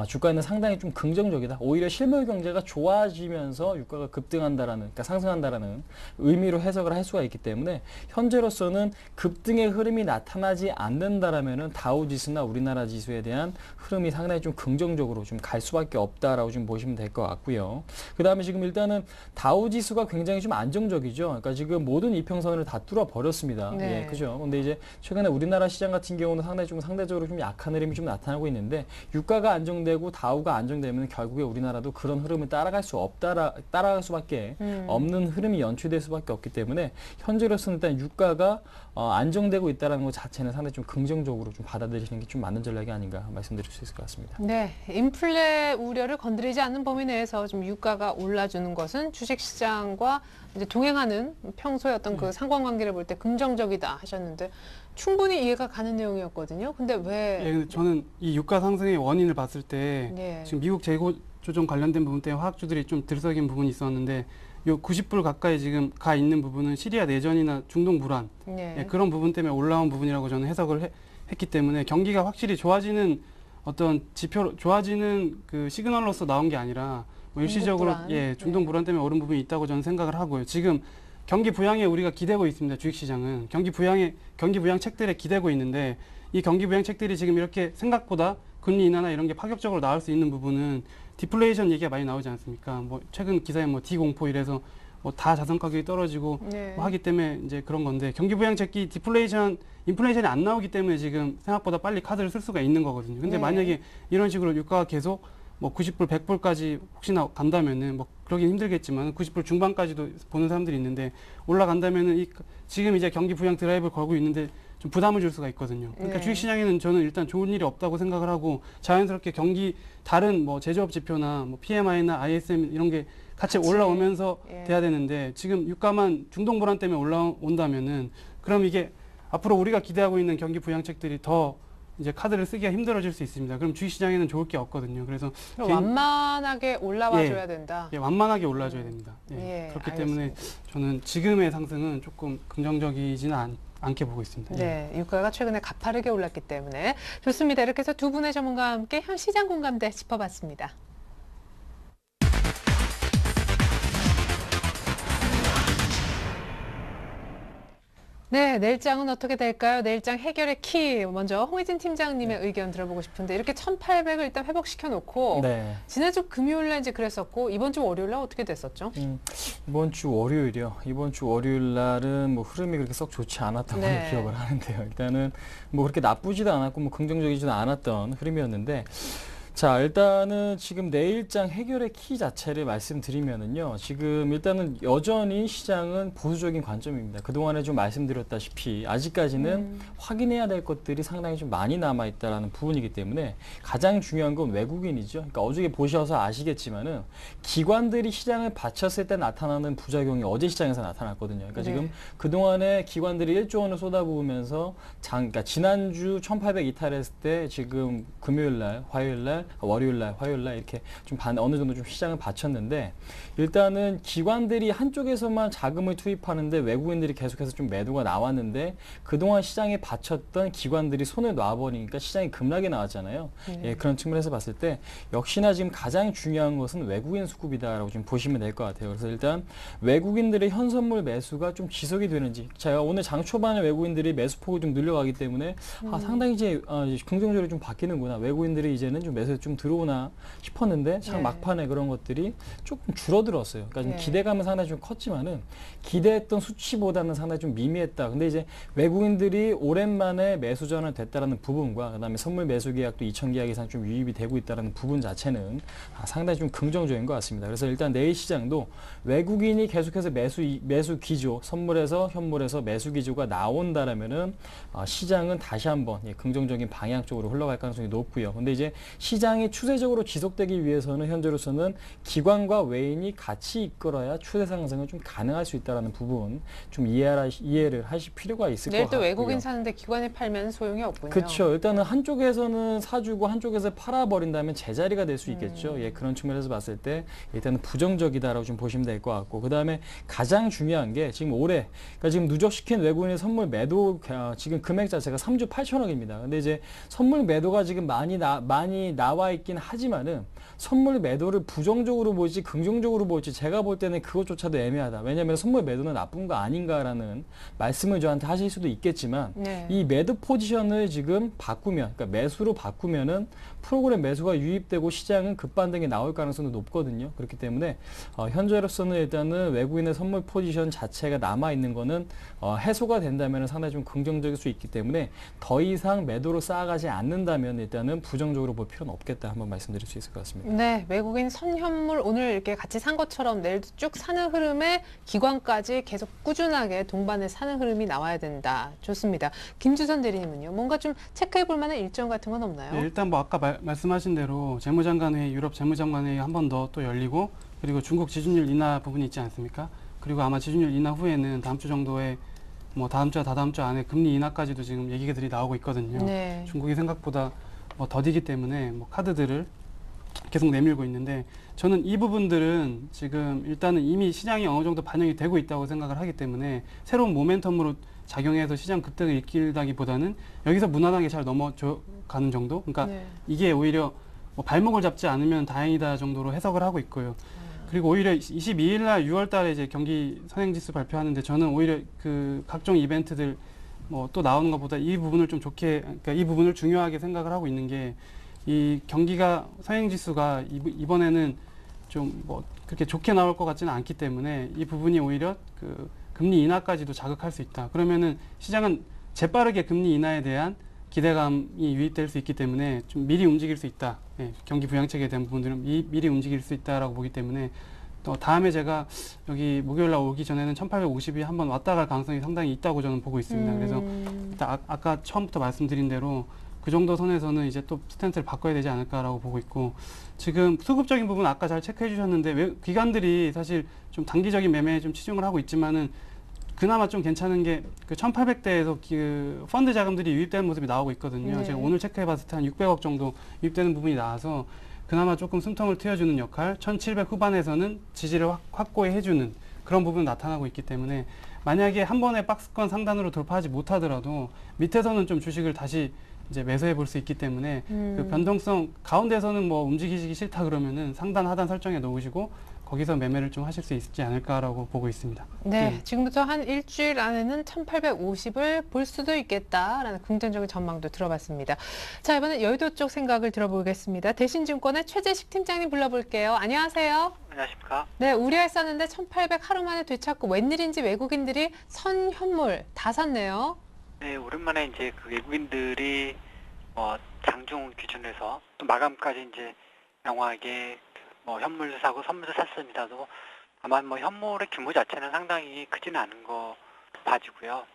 주가는 상당히 좀 긍정적이다. 오히려 실물 경제가 좋아지면서 유가가 그러니까 상승한다라는 의미로 해석을 할 수가 있기 때문에 현재로서는 급등의 흐름이 나타나지 않는다라면은 다우지수나 우리나라 지수에 대한 흐름이 상당히 좀 긍정적으로 좀 갈 수밖에 없다라고 좀 보시면 될 것 같고요. 그 다음에 지금 일단은 다우지수가 굉장히 좀 안정적이죠. 그러니까 지금 모든 이평선을 다 뚫어 버렸습니다. 네. 예, 그죠. 근데 이제 최근에 우리나라 시장 같은 경우는 상대적으로 좀 약한 흐름이 좀 나타나고 있는데 유가가 안정되고 다우가 안정되면 결국에 우리나라도 그런 흐름을 따라갈 수밖에 없는 흐름이 연출될 수밖에 없기 때문에 현재로서는 일단 유가가 안정되고 있다는 것 자체는 상당히 좀 긍정적으로 좀 받아들이시는 게 좀 맞는 전략이 아닌가 말씀드릴 수 있을 것 같습니다. 네, 인플레 우려를 건드리지 않는 범위 내에서 좀 유가가 올라주는 것은 주식시장과 이제 동행하는 평소의 어떤 그 상관관계를 볼 때 긍정적이다 하셨는데 충분히 이해가 가는 내용이었거든요. 근데 왜? 예, 근데 저는 이 유가 상승의 원인을 봤을 때 네. 지금 미국 재고 조정 관련된 부분 때문에 화학주들이 좀 들썩인 부분이 있었는데 요 90불 가까이 지금 가 있는 부분은 시리아 내전이나 중동 불안 네. 예, 그런 부분 때문에 올라온 부분이라고 저는 해석을 했기 때문에 경기가 확실히 좋아지는 어떤 좋아지는 그 시그널로서 나온 게 아니라 뭐 일시적으로 불안. 예, 중동 네. 불안 때문에 오른 부분이 있다고 저는 생각을 하고요. 지금 경기 부양에 우리가 기대고 있습니다. 주식시장은 경기 부양 책들에 기대고 있는데 이 경기 부양 책들이 지금 이렇게 생각보다 금리 인하나 이런 게 파격적으로 나올 수 있는 부분은 디플레이션 얘기가 많이 나오지 않습니까? 뭐 최근 기사에 뭐 디공포 이래서 뭐 다 자산 가격이 떨어지고 네. 뭐 하기 때문에 이제 그런 건데 경기 부양 책이 인플레이션이 안 나오기 때문에 지금 생각보다 빨리 카드를 쓸 수가 있는 거거든요. 근데 네. 만약에 이런 식으로 유가가 계속 뭐 90불, 100불까지 혹시나 간다면은 뭐 그러긴 힘들겠지만 90불 중반까지도 보는 사람들이 있는데 올라간다면은 지금 이제 경기 부양 드라이브를 걸고 있는데 좀 부담을 줄 수가 있거든요. 그러니까 네. 주식시장에는 저는 일단 좋은 일이 없다고 생각을 하고 자연스럽게 다른 뭐 제조업 지표나 뭐 PMI나 ISM 이런 게 같이 올라오면서 예. 돼야 되는데 지금 유가만 중동 불안 때문에 올라온다면은 그럼 이게 앞으로 우리가 기대하고 있는 경기 부양책들이 더 이제 카드를 쓰기가 힘들어질 수 있습니다. 그럼 주식시장에는 좋을 게 없거든요. 그래서 그럼 완만하게 올라와줘야 예. 된다. 완만하게 올라줘야 됩니다. 예, 그렇기 알겠습니다. 때문에 저는 지금의 상승은 조금 긍정적이지는 않게 보고 있습니다. 네, 유가가 최근에 가파르게 올랐기 때문에 좋습니다. 이렇게 해서 두 분의 전문가와 함께 현 시장 공감대 짚어봤습니다. 네, 내일장은 어떻게 될까요? 내일장 해결의 키. 먼저 홍혜진 팀장님의 의견 들어보고 싶은데 이렇게 1,800을 일단 회복시켜 놓고 네. 지난주 금요일날 이제 그랬었고 이번 주 월요일날 어떻게 됐었죠? 이번 주 월요일이요. 이번 주 월요일 날은 뭐 흐름이 그렇게 썩 좋지 않았던 걸로 네. 기억을 하는데요. 일단은 뭐 그렇게 나쁘지도 않았고 뭐 긍정적이지도 않았던 흐름이었는데 자, 일단은 지금 내일장 해결의 키 자체를 말씀드리면은요. 지금 일단은 여전히 시장은 보수적인 관점입니다. 그동안에 좀 말씀드렸다시피 아직까지는 확인해야 될 것들이 상당히 좀 많이 남아있다라는 부분이기 때문에 가장 중요한 건 외국인이죠. 그러니까 어저께 보셔서 아시겠지만은 기관들이 시장을 받쳤을 때 나타나는 부작용이 어제 시장에서 나타났거든요. 그러니까 네. 지금 그동안에 기관들이 1조 원을 쏟아부으면서 그러니까 지난주 1,800 이탈했을 때 지금 금요일 날, 화요일 날 월요일 날, 화요일 날 이렇게 좀 어느 정도 좀 시장을 받쳤는데 일단은 기관들이 한쪽에서만 자금을 투입하는데 외국인들이 계속해서 좀 매도가 나왔는데 그동안 시장에 받쳤던 기관들이 손을 놔버리니까 시장이 급락이 나왔잖아요. 예, 그런 측면에서 봤을 때 역시나 지금 가장 중요한 것은 외국인 수급이다라고 좀 보시면 될 것 같아요. 그래서 일단 외국인들의 현선물 매수가 좀 지속이 되는지 제가 오늘 장 초반에 외국인들이 매수폭이 좀 늘려가기 때문에 상당히 이제 긍정적으로 좀 바뀌는구나. 외국인들이 이제는 좀 매수에 좀 들어오나 싶었는데 참 네. 막판에 그런 것들이 조금 줄어들었어요. 그러니까 좀 네. 기대감은 상당히 좀 컸지만은 기대했던 수치보다는 상당히 좀 미미했다. 근데 이제 외국인들이 오랜만에 매수 전환됐다라는 부분과 그다음에 선물 매수 계약도 2,000 계약 이상 좀 유입이 되고 있다라는 부분 자체는 상당히 좀 긍정적인 것 같습니다. 그래서 일단 내일 시장도 외국인이 계속해서 매수 기조, 선물에서 현물에서 매수 기조가 나온다라면은 시장은 다시 한번 긍정적인 방향 쪽으로 흘러갈 가능성이 높고요. 근데 이제 시장이 추세적으로 지속되기 위해서는 현재로서는 기관과 외인이 같이 이끌어야 추세 상승은 좀 가능할 수 있다는 부분 좀 이해를 하실 필요가 있을 것 내일 같고요. 또 외국인 사는데 기관에 팔면 소용이 없군요. 그렇죠. 일단은 한쪽에서는 사주고 한쪽에서 팔아버린다면 제자리가 될 수 있겠죠. 예, 그런 측면에서 봤을 때 일단은 부정적이다라고 좀 보시면 될 것 같고 그 다음에 가장 중요한 게 지금 올해 그러니까 지금 누적시킨 외국인의 선물 매도 지금 금액 자체가 3조 8천억입니다. 근데 이제 선물 매도가 지금 많이 나와 있긴 하지만은 선물 매도를 부정적으로 볼지 긍정적으로 볼지 제가 볼 때는 그것조차도 애매하다. 왜냐하면 선물 매도는 나쁜 거 아닌가라는 말씀을 저한테 하실 수도 있겠지만 네. 이 매도 포지션을 지금 바꾸면 그러니까 매수로 바꾸면은 프로그램 매수가 유입되고 시장은 급반등이 나올 가능성도 높거든요. 그렇기 때문에 현재로서는 일단은 외국인의 선물 포지션 자체가 남아 있는 거는 해소가 된다면 상당히 좀 긍정적일 수 있기 때문에 더 이상 매도로 쌓아가지 않는다면 일단은 부정적으로 볼 필요는 없겠다 한번 말씀드릴 수 있을 것 같습니다. 네, 외국인 선현물 오늘 이렇게 같이 산 것처럼 내일도 쭉 사는 흐름에 기관까지 계속 꾸준하게 동반을 사는 흐름이 나와야 된다. 좋습니다. 김주선 대리님은요. 뭔가 좀 체크해 볼 만한 일정 같은 건 없나요? 네, 일단 뭐 아까 말씀하신 대로 재무장관회의, 유럽 재무장관회의 한 번 더 또 열리고 그리고 중국 지준율 인하 부분이 있지 않습니까? 그리고 아마 지준율 인하 후에는 다음 주 정도에 뭐 다음 주와 다다음 주 안에 금리 인하까지도 지금 얘기들이 나오고 있거든요. 네. 중국이 생각보다 뭐 더디기 때문에 뭐 카드들을 계속 내밀고 있는데 저는 이 부분들은 지금 일단은 이미 시장이 어느 정도 반영이 되고 있다고 생각을 하기 때문에 새로운 모멘텀으로 작용해서 시장 급등을 일으키다기보다는 여기서 무난하게 잘 넘어가는 정도. 그러니까 네. 이게 오히려 뭐 발목을 잡지 않으면 다행이다 정도로 해석을 하고 있고요. 그리고 오히려 22일 날 6월 달에 이제 경기 선행지수 발표하는데 저는 오히려 그 각종 이벤트들 뭐 또 나오는 것보다 이 부분을 좀 좋게, 그러니까 이 부분을 중요하게 생각을 하고 있는 게 이 경기가 선행지수가 이번에는 좀 뭐 그렇게 좋게 나올 것 같지는 않기 때문에 이 부분이 오히려 그 금리 인하까지도 자극할 수 있다. 그러면은 시장은 재빠르게 금리 인하에 대한 기대감이 유입될 수 있기 때문에 좀 미리 움직일 수 있다. 예, 경기 부양책에 대한 부분들은 미리 움직일 수 있다라고 보기 때문에 또 다음에 제가 여기 목요일 날 오기 전에는 1850이 한번 왔다 갈 가능성이 상당히 있다고 저는 보고 있습니다. 그래서 일단 아까 처음부터 말씀드린 대로 그 정도 선에서는 이제 또 스탠스를 바꿔야 되지 않을까라고 보고 있고 지금 수급적인 부분 아까 잘 체크해 주셨는데 기관들이 사실 좀 단기적인 매매에 좀 치중을 하고 있지만은 그나마 좀 괜찮은 게 그 1800대에서 그 펀드 자금들이 유입되는 모습이 나오고 있거든요. 네. 제가 오늘 체크해 봤을 때 한 600억 정도 유입되는 부분이 나와서 그나마 조금 숨통을 트여주는 역할, 1700 후반에서는 지지를 확고히 해주는 그런 부분이 나타나고 있기 때문에 만약에 한 번에 박스권 상단으로 돌파하지 못하더라도 밑에서는 좀 주식을 다시 이제 매수해 볼 수 있기 때문에 그 변동성 가운데서는 뭐 움직이기 싫다 그러면은 상단 하단 설정해 놓으시고 거기서 매매를 좀 하실 수 있지 않을까라고 보고 있습니다. 네, 지금부터 한 일주일 안에는 1850을 볼 수도 있겠다라는 긍정적인 전망도 들어봤습니다. 자, 이번엔 여의도 쪽 생각을 들어보겠습니다. 대신증권의 최재식 팀장님 불러볼게요. 안녕하세요. 안녕하십니까. 네, 우려했었는데 1800 하루 만에 되찾고 웬일인지 외국인들이 선 현물 다 샀네요. 네, 오랜만에 이제 그 외국인들이 장중 기준에서 또 마감까지 이제 양호하게 뭐 현물도 사고 선물도 샀습니다도 다만 뭐 현물의 규모 자체는 상당히 크지는 않은 거 봐지고요.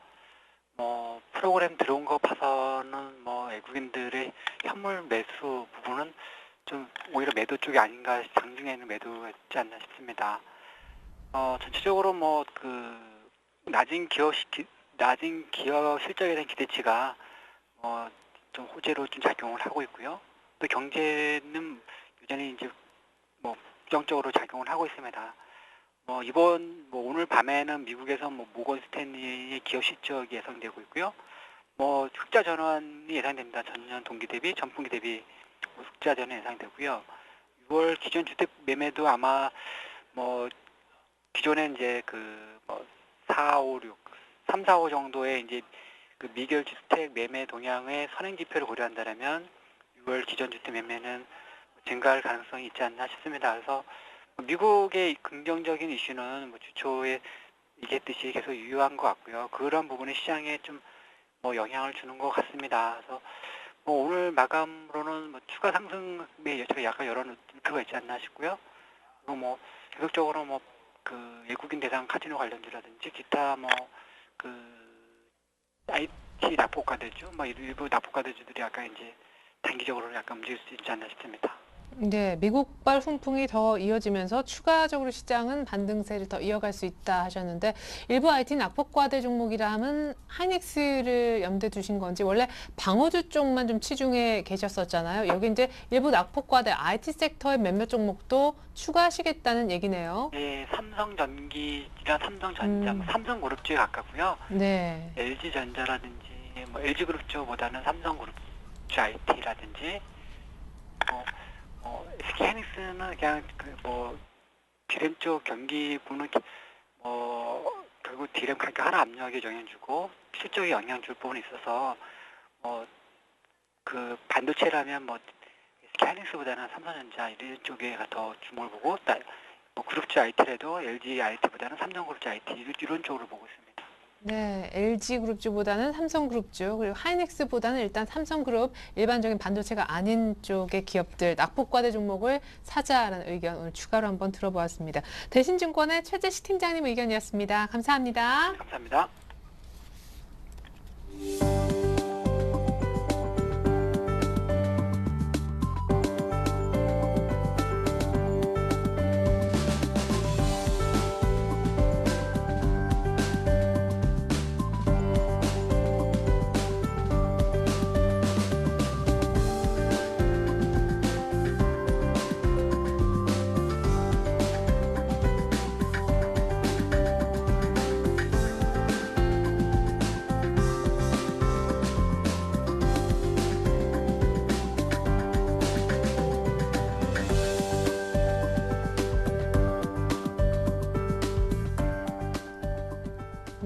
뭐 프로그램 들어온 거 봐서는 뭐 외국인들의 현물 매수 부분은 좀 오히려 매도 쪽이 아닌가, 장중에는 매도였지 않나 싶습니다. 전체적으로 뭐 그 낮은 기업 실적에 대한 기대치가 좀 호재로 좀 작용을 하고 있고요. 또 경제는 여전히 이제 뭐 부정적으로 작용을 하고 있습니다. 오늘 밤에는 미국에서 모건 스탠리의 기업 실적이 예상되고 있고요. 흑자 전환이 예상됩니다. 전년 동기 대비, 전분기 대비 흑자 전환이 예상되고요. 6월 기존 주택 매매도 아마 기존에 이제 3, 4, 5 정도의 이제 그 미결 주택 매매 동향의 선행 지표를 고려한다면 6월 기존 주택 매매는 증가할 가능성이 있지 않나 싶습니다. 그래서 미국의 긍정적인 이슈는 주초에 얘기했듯이 계속 유효한 것 같고요. 그런 부분이 시장에 좀 영향을 주는 것 같습니다. 그래서 오늘 마감으로는 추가 상승의 여지가 약간 열어놓을 필요가 있지 않나 싶고요. 그리고 계속적으로 그 외국인 대상 카지노 관련주라든지 기타 IT 납폭과대주, 일부 납폭과대주들이 약간 이제 단기적으로는 약간 움직일 수 있지 않나 싶습니다. 네, 미국발 훈풍이 더 이어지면서 추가적으로 시장은 반등세를 더 이어갈 수 있다 하셨는데 일부 IT 낙폭과대 종목이라면 하이닉스를 염두에 두신 건지 원래 방어주 쪽만 좀 치중해 계셨었잖아요. 여기 이제 일부 낙폭과대 IT 섹터의 몇몇 종목도 추가하시겠다는 얘기네요. 네, 삼성전기랑 삼성전자, 삼성그룹주에 가깝고요. 네. LG전자라든지 LG그룹주보다는 삼성그룹주 IT라든지 SK하이닉스는 그냥 디램 쪽 경기 부는 결국 디램 가격 하나 압력에 영향 주고 실적에 영향 줄 부분이 있어서 그 반도체라면 SK하이닉스보다는 삼성전자 이런 쪽에 더 주목을 보고 그룹주 IT라도 LG IT보다는 삼성그룹주 IT 이런 쪽으로 보고 있습니다. 네, LG그룹주보다는 삼성그룹주, 그리고 하이닉스보다는 일단 삼성그룹, 일반적인 반도체가 아닌 쪽의 기업들, 낙폭과대 종목을 사자라는 의견 오늘 추가로 한번 들어보았습니다. 대신증권의 최재식 팀장님 의견이었습니다. 감사합니다. 감사합니다.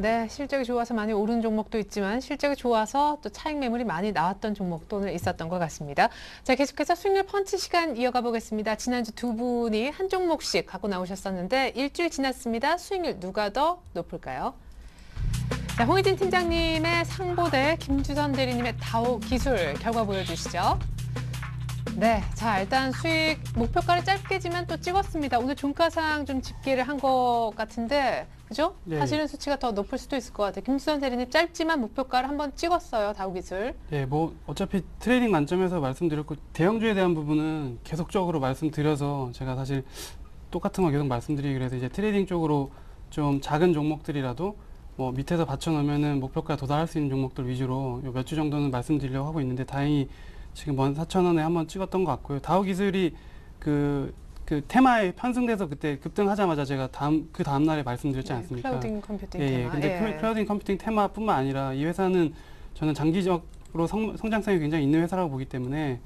네, 실적이 좋아서 많이 오른 종목도 있지만 실적이 좋아서 또 차익 매물이 많이 나왔던 종목도 오늘 있었던 것 같습니다. 자, 계속해서 수익률 펀치 시간 이어가 보겠습니다. 지난주 두 분이 한 종목씩 갖고 나오셨었는데 일주일 지났습니다. 수익률 누가 더 높을까요? 자, 홍희진 팀장님의 상보대 김주선 대리님의 다우 기술 결과 보여주시죠. 네, 자 일단 수익 목표가를 짧게지만 또 찍었습니다. 오늘 종가상 좀 집계를 한 것 같은데, 그죠? 네. 사실은 수치가 더 높을 수도 있을 것 같아요. 김수선 대리님 짧지만 목표가를 한번 찍었어요. 다우기술. 예, 뭐 어차피 트레이딩 관점에서 말씀드렸고 대형주에 대한 부분은 계속적으로 말씀드려서 제가 사실 똑같은 거 계속 말씀드리기 그래서 이제 트레이딩 쪽으로 좀 작은 종목들이라도 뭐 밑에서 받쳐놓으면은 목표가 도달할 수 있는 종목들 위주로 몇 주 정도는 말씀드리려고 하고 있는데 다행히 지금 14,000원에 한번 찍었던 것 같고요. 다우기술이 그 테마에 편승돼서 그때 급등하자마자 제가 그 다음 날에 말씀드렸지 않습니까? 클라우딩 컴퓨팅 예, 테마. 근데 클라우딩 컴퓨팅 테마뿐만 아니라 이 회사는 저는 장기적으로 성장성이 굉장히 있는 회사라고 보기 때문에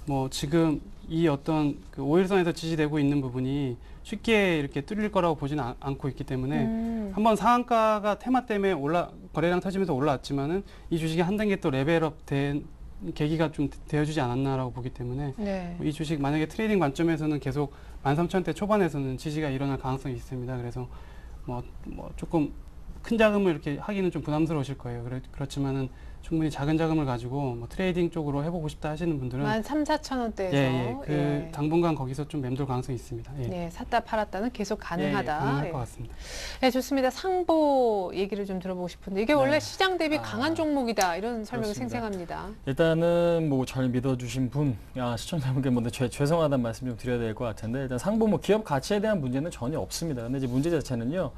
뭐 지금 이 어떤 그 5일선에서 지지되고 있는 부분이 쉽게 이렇게 뚫릴 거라고 보지는 않고 있기 때문에 한번 상한가가 테마 때문에 거래량 터지면서 올라왔지만은 이 주식이 한 단계 또 레벨업 된 계기가 좀 되어주지 않았나라고 보기 때문에 네. 이 주식 만약에 트레이딩 관점에서는 계속 13,000대 초반에서는 지지가 일어날 가능성이 있습니다. 그래서 뭐 조금 큰 자금을 이렇게 하기는 좀 부담스러우실 거예요. 그렇지만은 충분히 작은 자금을 가지고 뭐 트레이딩 쪽으로 해보고 싶다 하시는 분들은 13,000~14,000원대에서 그 당분간 거기서 좀 맴돌 가능성이 있습니다. 예. 네, 샀다 팔았다는 계속 가능하다. 가능할 것 같습니다. 네, 좋습니다. 상보 얘기를 좀 들어보고 싶은데 이게 원래 시장 대비 강한 종목이다 이런 설명이 그렇습니다. 생생합니다. 일단은 뭐 잘 믿어주신 분, 시청자분께 먼저 죄송하다는 말씀 좀 드려야 될 것 같은데 일단 상보 뭐 기업 가치에 대한 문제는 전혀 없습니다. 근데 이제 문제 자체는요,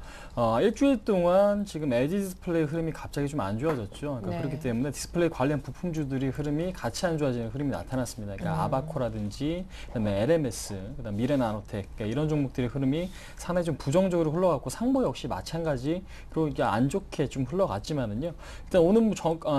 일주일 동안 지금 LG 디스플레이 흐름이 갑자기 좀 안 좋아졌죠. 그러니까 네. 그렇기 때문에 디스플레이 관련 부품주들이 흐름이 같이 안 좋아지는 흐름이 나타났습니다. 그러니까 아바코라든지 그다음에 LMS, 그다음 미래나노텍 그러니까 이런 종목들의 흐름이 상당히 좀 부정적으로 흘러갔고 상보 역시 마찬가지로 이게 안 좋게 좀 흘러갔지만은요. 일단 오늘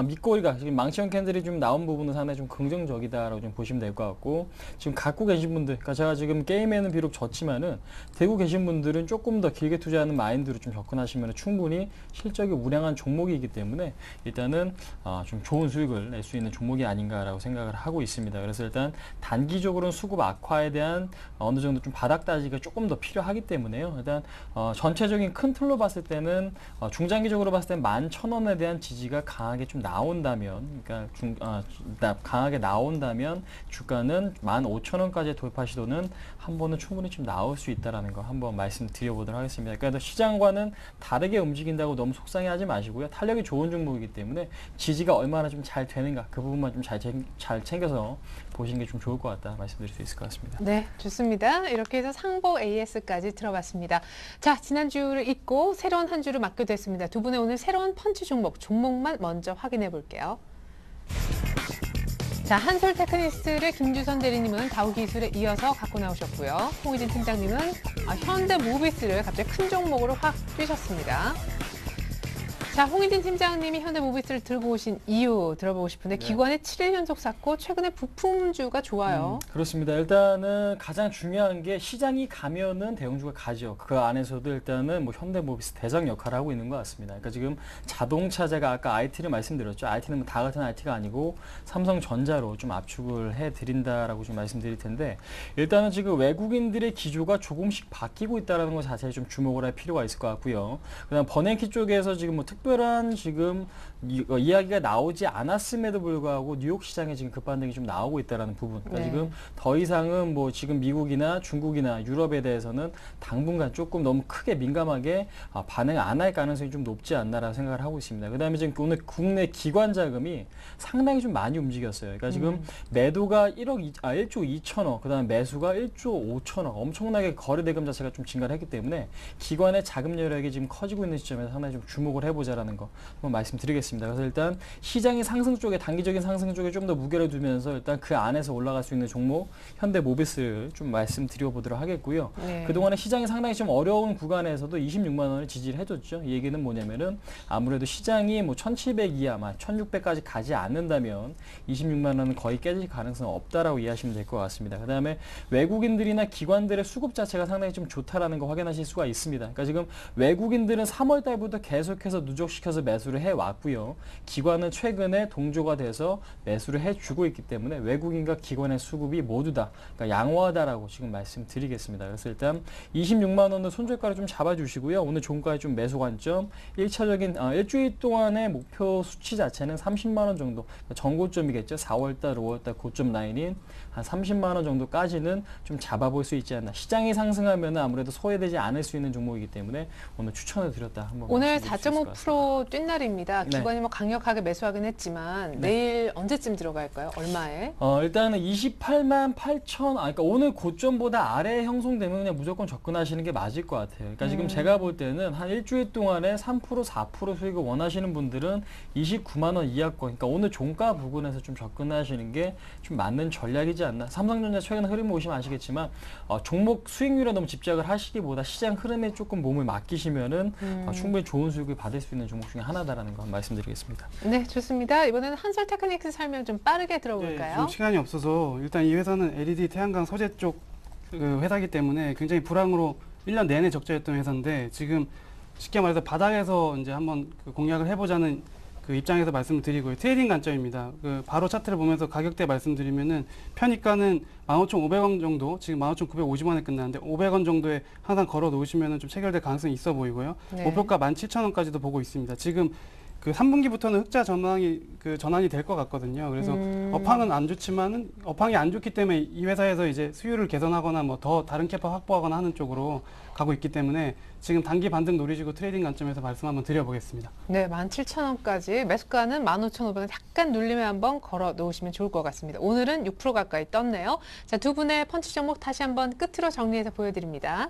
밑거리가 지금 망치형 캔들이 좀 나온 부분은 상당히 좀 긍정적이다라고 좀 보시면 될 것 같고 지금 갖고 계신 분들, 그러니까 제가 지금 게임에는 비록 졌지만은 되고 계신 분들은 조금 더 길게 투자하는 마인드로 좀 접근하시면 충분히 실적이 우량한 종목이기 때문에 일단은 좀 좋은 수익을 낼 수 있는 종목이 아닌가라고 생각을 하고 있습니다. 그래서 일단 단기적으로는 수급 악화에 대한 어느 정도 좀 바닥 다지가 조금 더 필요하기 때문에요. 일단 전체적인 큰 틀로 봤을 때는 중장기적으로 봤을 때 11,000원에 대한 지지가 강하게 좀 나온다면, 그러니까 강하게 나온다면 주가는 15,000원까지 돌파 시도는 한 번은 충분히 좀 나올 수 있다라는 거 한번 말씀드려보도록 하겠습니다. 그러니까 시장과는 다르게 움직인다고 너무 속상해하지 마시고요. 탄력이 좋은 종목이기 때문에 지지가 얼마나 좀 잘 되는가 그 부분만 좀 잘 챙겨서 보시는 게 좀 좋을 것 같다 말씀드릴 수 있을 것 같습니다. 네, 좋습니다. 이렇게 해서 상보 AS까지 들어봤습니다. 자, 지난주를 잊고 새로운 한 주를 맞게 됐습니다. 두 분의 오늘 새로운 펀치 종목만 먼저 확인해 볼게요. 자, 한솔 테크니스를 김주선 대리님은 다우기술에 이어서 갖고 나오셨고요. 홍희진 팀장님은 현대모비스를 갑자기 큰 종목으로 확 뛰셨습니다. 자, 홍희진 팀장님이 현대모비스를 들고 오신 이유 들어보고 싶은데 기관의 7일 연속 샀고 최근에 부품주가 좋아요. 그렇습니다. 일단은 가장 중요한 게 시장이 가면은 대형주가 가죠. 그 안에서도 일단은 뭐 현대모비스 대장 역할을 하고 있는 것 같습니다. 그러니까 지금 자동차 제가 아까 IT를 말씀드렸죠. IT는 뭐 다 같은 IT가 아니고 삼성전자로 좀 압축을 해드린다라고 좀 말씀드릴 텐데 일단은 지금 외국인들의 기조가 조금씩 바뀌고 있다는 것 자체에 좀 주목을 할 필요가 있을 것 같고요. 그다음 버냉키 쪽에서 지금 뭐 특별한 지금 이야기가 나오지 않았음에도 불구하고 뉴욕 시장에 지금 급반등이 좀 나오고 있다는 부분. 그러니까 지금 더 이상은 뭐 지금 미국이나 중국이나 유럽에 대해서는 당분간 조금 너무 크게 민감하게 반응 안 할 가능성이 좀 높지 않나라는 생각을 하고 있습니다. 그다음에 지금 오늘 국내 기관 자금이 상당히 좀 많이 움직였어요. 그러니까 지금 매도가 1조 2천억, 그다음에 매수가 1조 5천억, 엄청나게 거래 대금 자체가 좀 증가를 했기 때문에 기관의 자금 여력이 지금 커지고 있는 시점에서 상당히 좀 주목을 해보자라는 거 한번 말씀드리겠습니다. 그래서 일단 시장이 상승 쪽에 단기적인 상승 쪽에 좀 더 무게를 두면서 일단 그 안에서 올라갈 수 있는 종목 현대모비스를 좀 말씀드려보도록 하겠고요. 네. 그동안에 시장이 상당히 좀 어려운 구간에서도 26만 원을 지지를 해줬죠. 이 얘기는 뭐냐면은 아무래도 시장이 뭐 1,700 이하, 1,600까지 가지 않는다면 26만 원은 거의 깨질 가능성은 없다라고 이해하시면 될 것 같습니다. 그 다음에 외국인들이나 기관들의 수급 자체가 상당히 좀 좋다라는 거 확인하실 수가 있습니다. 그러니까 지금 외국인들은 3월 달부터 계속해서 누적 누적시켜서 매수를 해왔고요. 기관은 최근에 동조가 돼서 매수를 해주고 있기 때문에 외국인과 기관의 수급이 모두 다 그러니까 양호하다라고 지금 말씀드리겠습니다. 그래서 일단 26만 원을 손절가를 좀 잡아주시고요. 오늘 종가의 좀 매수 관점 1차적인 일주일 동안의 목표 수치 자체는 30만 원 정도 그러니까 전고점이겠죠. 4월달, 5월달 고점 라인인 한 30만 원 정도까지는 좀 잡아볼 수 있지 않나. 시장이 상승하면 아무래도 소외되지 않을 수 있는 종목이기 때문에 오늘 추천을 드렸다. 한번 오늘 말씀드릴 수 있을 것 같습니다. 4.5% 뛴 날입니다. 네. 기관이 뭐 강력하게 매수하긴 했지만 내일 언제쯤 들어갈까요? 얼마에? 일단은 28만 8천, 그러니까 오늘 고점보다 아래에 형성되면 그냥 무조건 접근하시는 게 맞을 것 같아요. 그러니까 지금 제가 볼 때는 한 일주일 동안에 3%, 4% 수익을 원하시는 분들은 29만 원 이하권, 그러니까 오늘 종가 부근에서 좀 접근하시는 게 좀 맞는 전략이지 않나. 삼성전자 최근 흐름 보시면 아시겠지만 종목 수익률에 너무 집착을 하시기보다 시장 흐름에 조금 몸을 맡기시면은 충분히 좋은 수익을 받을 수 있는 종목 중에 하나다라는 거 말씀드리겠습니다. 네, 좋습니다. 이번에는 한솔 테크닉스 설명 좀 빠르게 네, 들어볼까요? 지금 시간이 없어서 일단 이 회사는 LED 태양광 소재 쪽 회사이기 때문에 굉장히 불황으로 1년 내내 적자였던 회사인데 지금 쉽게 말해서 바닥에서 이제 한번 공략을 해보자는 그 입장에서 말씀을 드리고요. 트레이딩 관점입니다. 바로 차트를 보면서 가격대 말씀드리면은 편입가는 15,500원 정도, 지금 15,950원에 끝나는데 500원 정도에 항상 걸어 놓으시면은 좀 체결될 가능성이 있어 보이고요. 네. 목표가 17,000원까지도 보고 있습니다. 지금 그 3분기부터는 흑자 전환이 될 것 같거든요. 그래서 업황은 안 좋지만은 업황이 안 좋기 때문에 이 회사에서 이제 수율을 개선하거나 뭐 더 다른 캐파 확보하거나 하는 쪽으로 가고 있기 때문에 지금 단기 반등 노리시고 트레이딩 관점에서 말씀 한번 드려보겠습니다. 네, 17,000원까지 매수가는 15,500원 약간 눌림에 한번 걸어 놓으시면 좋을 것 같습니다. 오늘은 6% 가까이 떴네요. 자, 두 분의 펀치 종목 다시 한번 끝으로 정리해서 보여드립니다.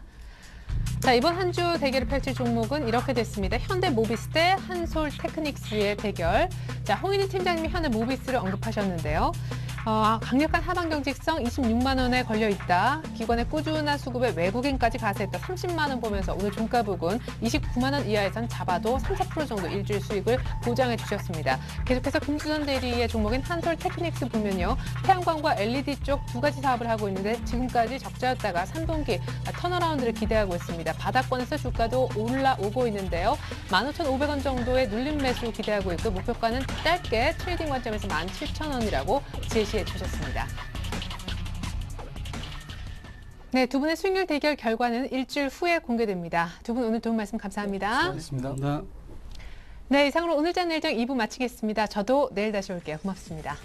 자, 이번 한 주 대결을 펼칠 종목은 이렇게 됐습니다. 현대모비스 대 한솔 테크닉스의 대결. 자, 홍인희 팀장님이 현대모비스를 언급하셨는데요. 강력한 하방 경직성 26만 원에 걸려 있다. 기관의 꾸준한 수급에 외국인까지 가세했다. 30만 원 보면서 오늘 종가 부근 29만 원 이하에선 잡아도 3, 4% 정도 일주일 수익을 보장해 주셨습니다. 계속해서 금수전 대리의 종목인 한솔 테크닉스 보면요. 태양광과 LED 쪽 두 가지 사업을 하고 있는데 지금까지 적자였다가 3분기 턴어라운드를 기대하고 있습니다. 바닥권에서 주가도 올라오고 있는데요. 15,500원 정도의 눌림 매수 기대하고 있고 목표가는 짧게 트레이딩 관점에서 17,000원이라고 제시해 주셨습니다. 네, 두 분의 수익률 대결 결과는 일주일 후에 공개됩니다. 두 분 오늘 도움 말씀 감사합니다. 고맙습니다. 네, 이상으로 오늘 장 내일장 2부 마치겠습니다. 저도 내일 다시 올게요. 고맙습니다.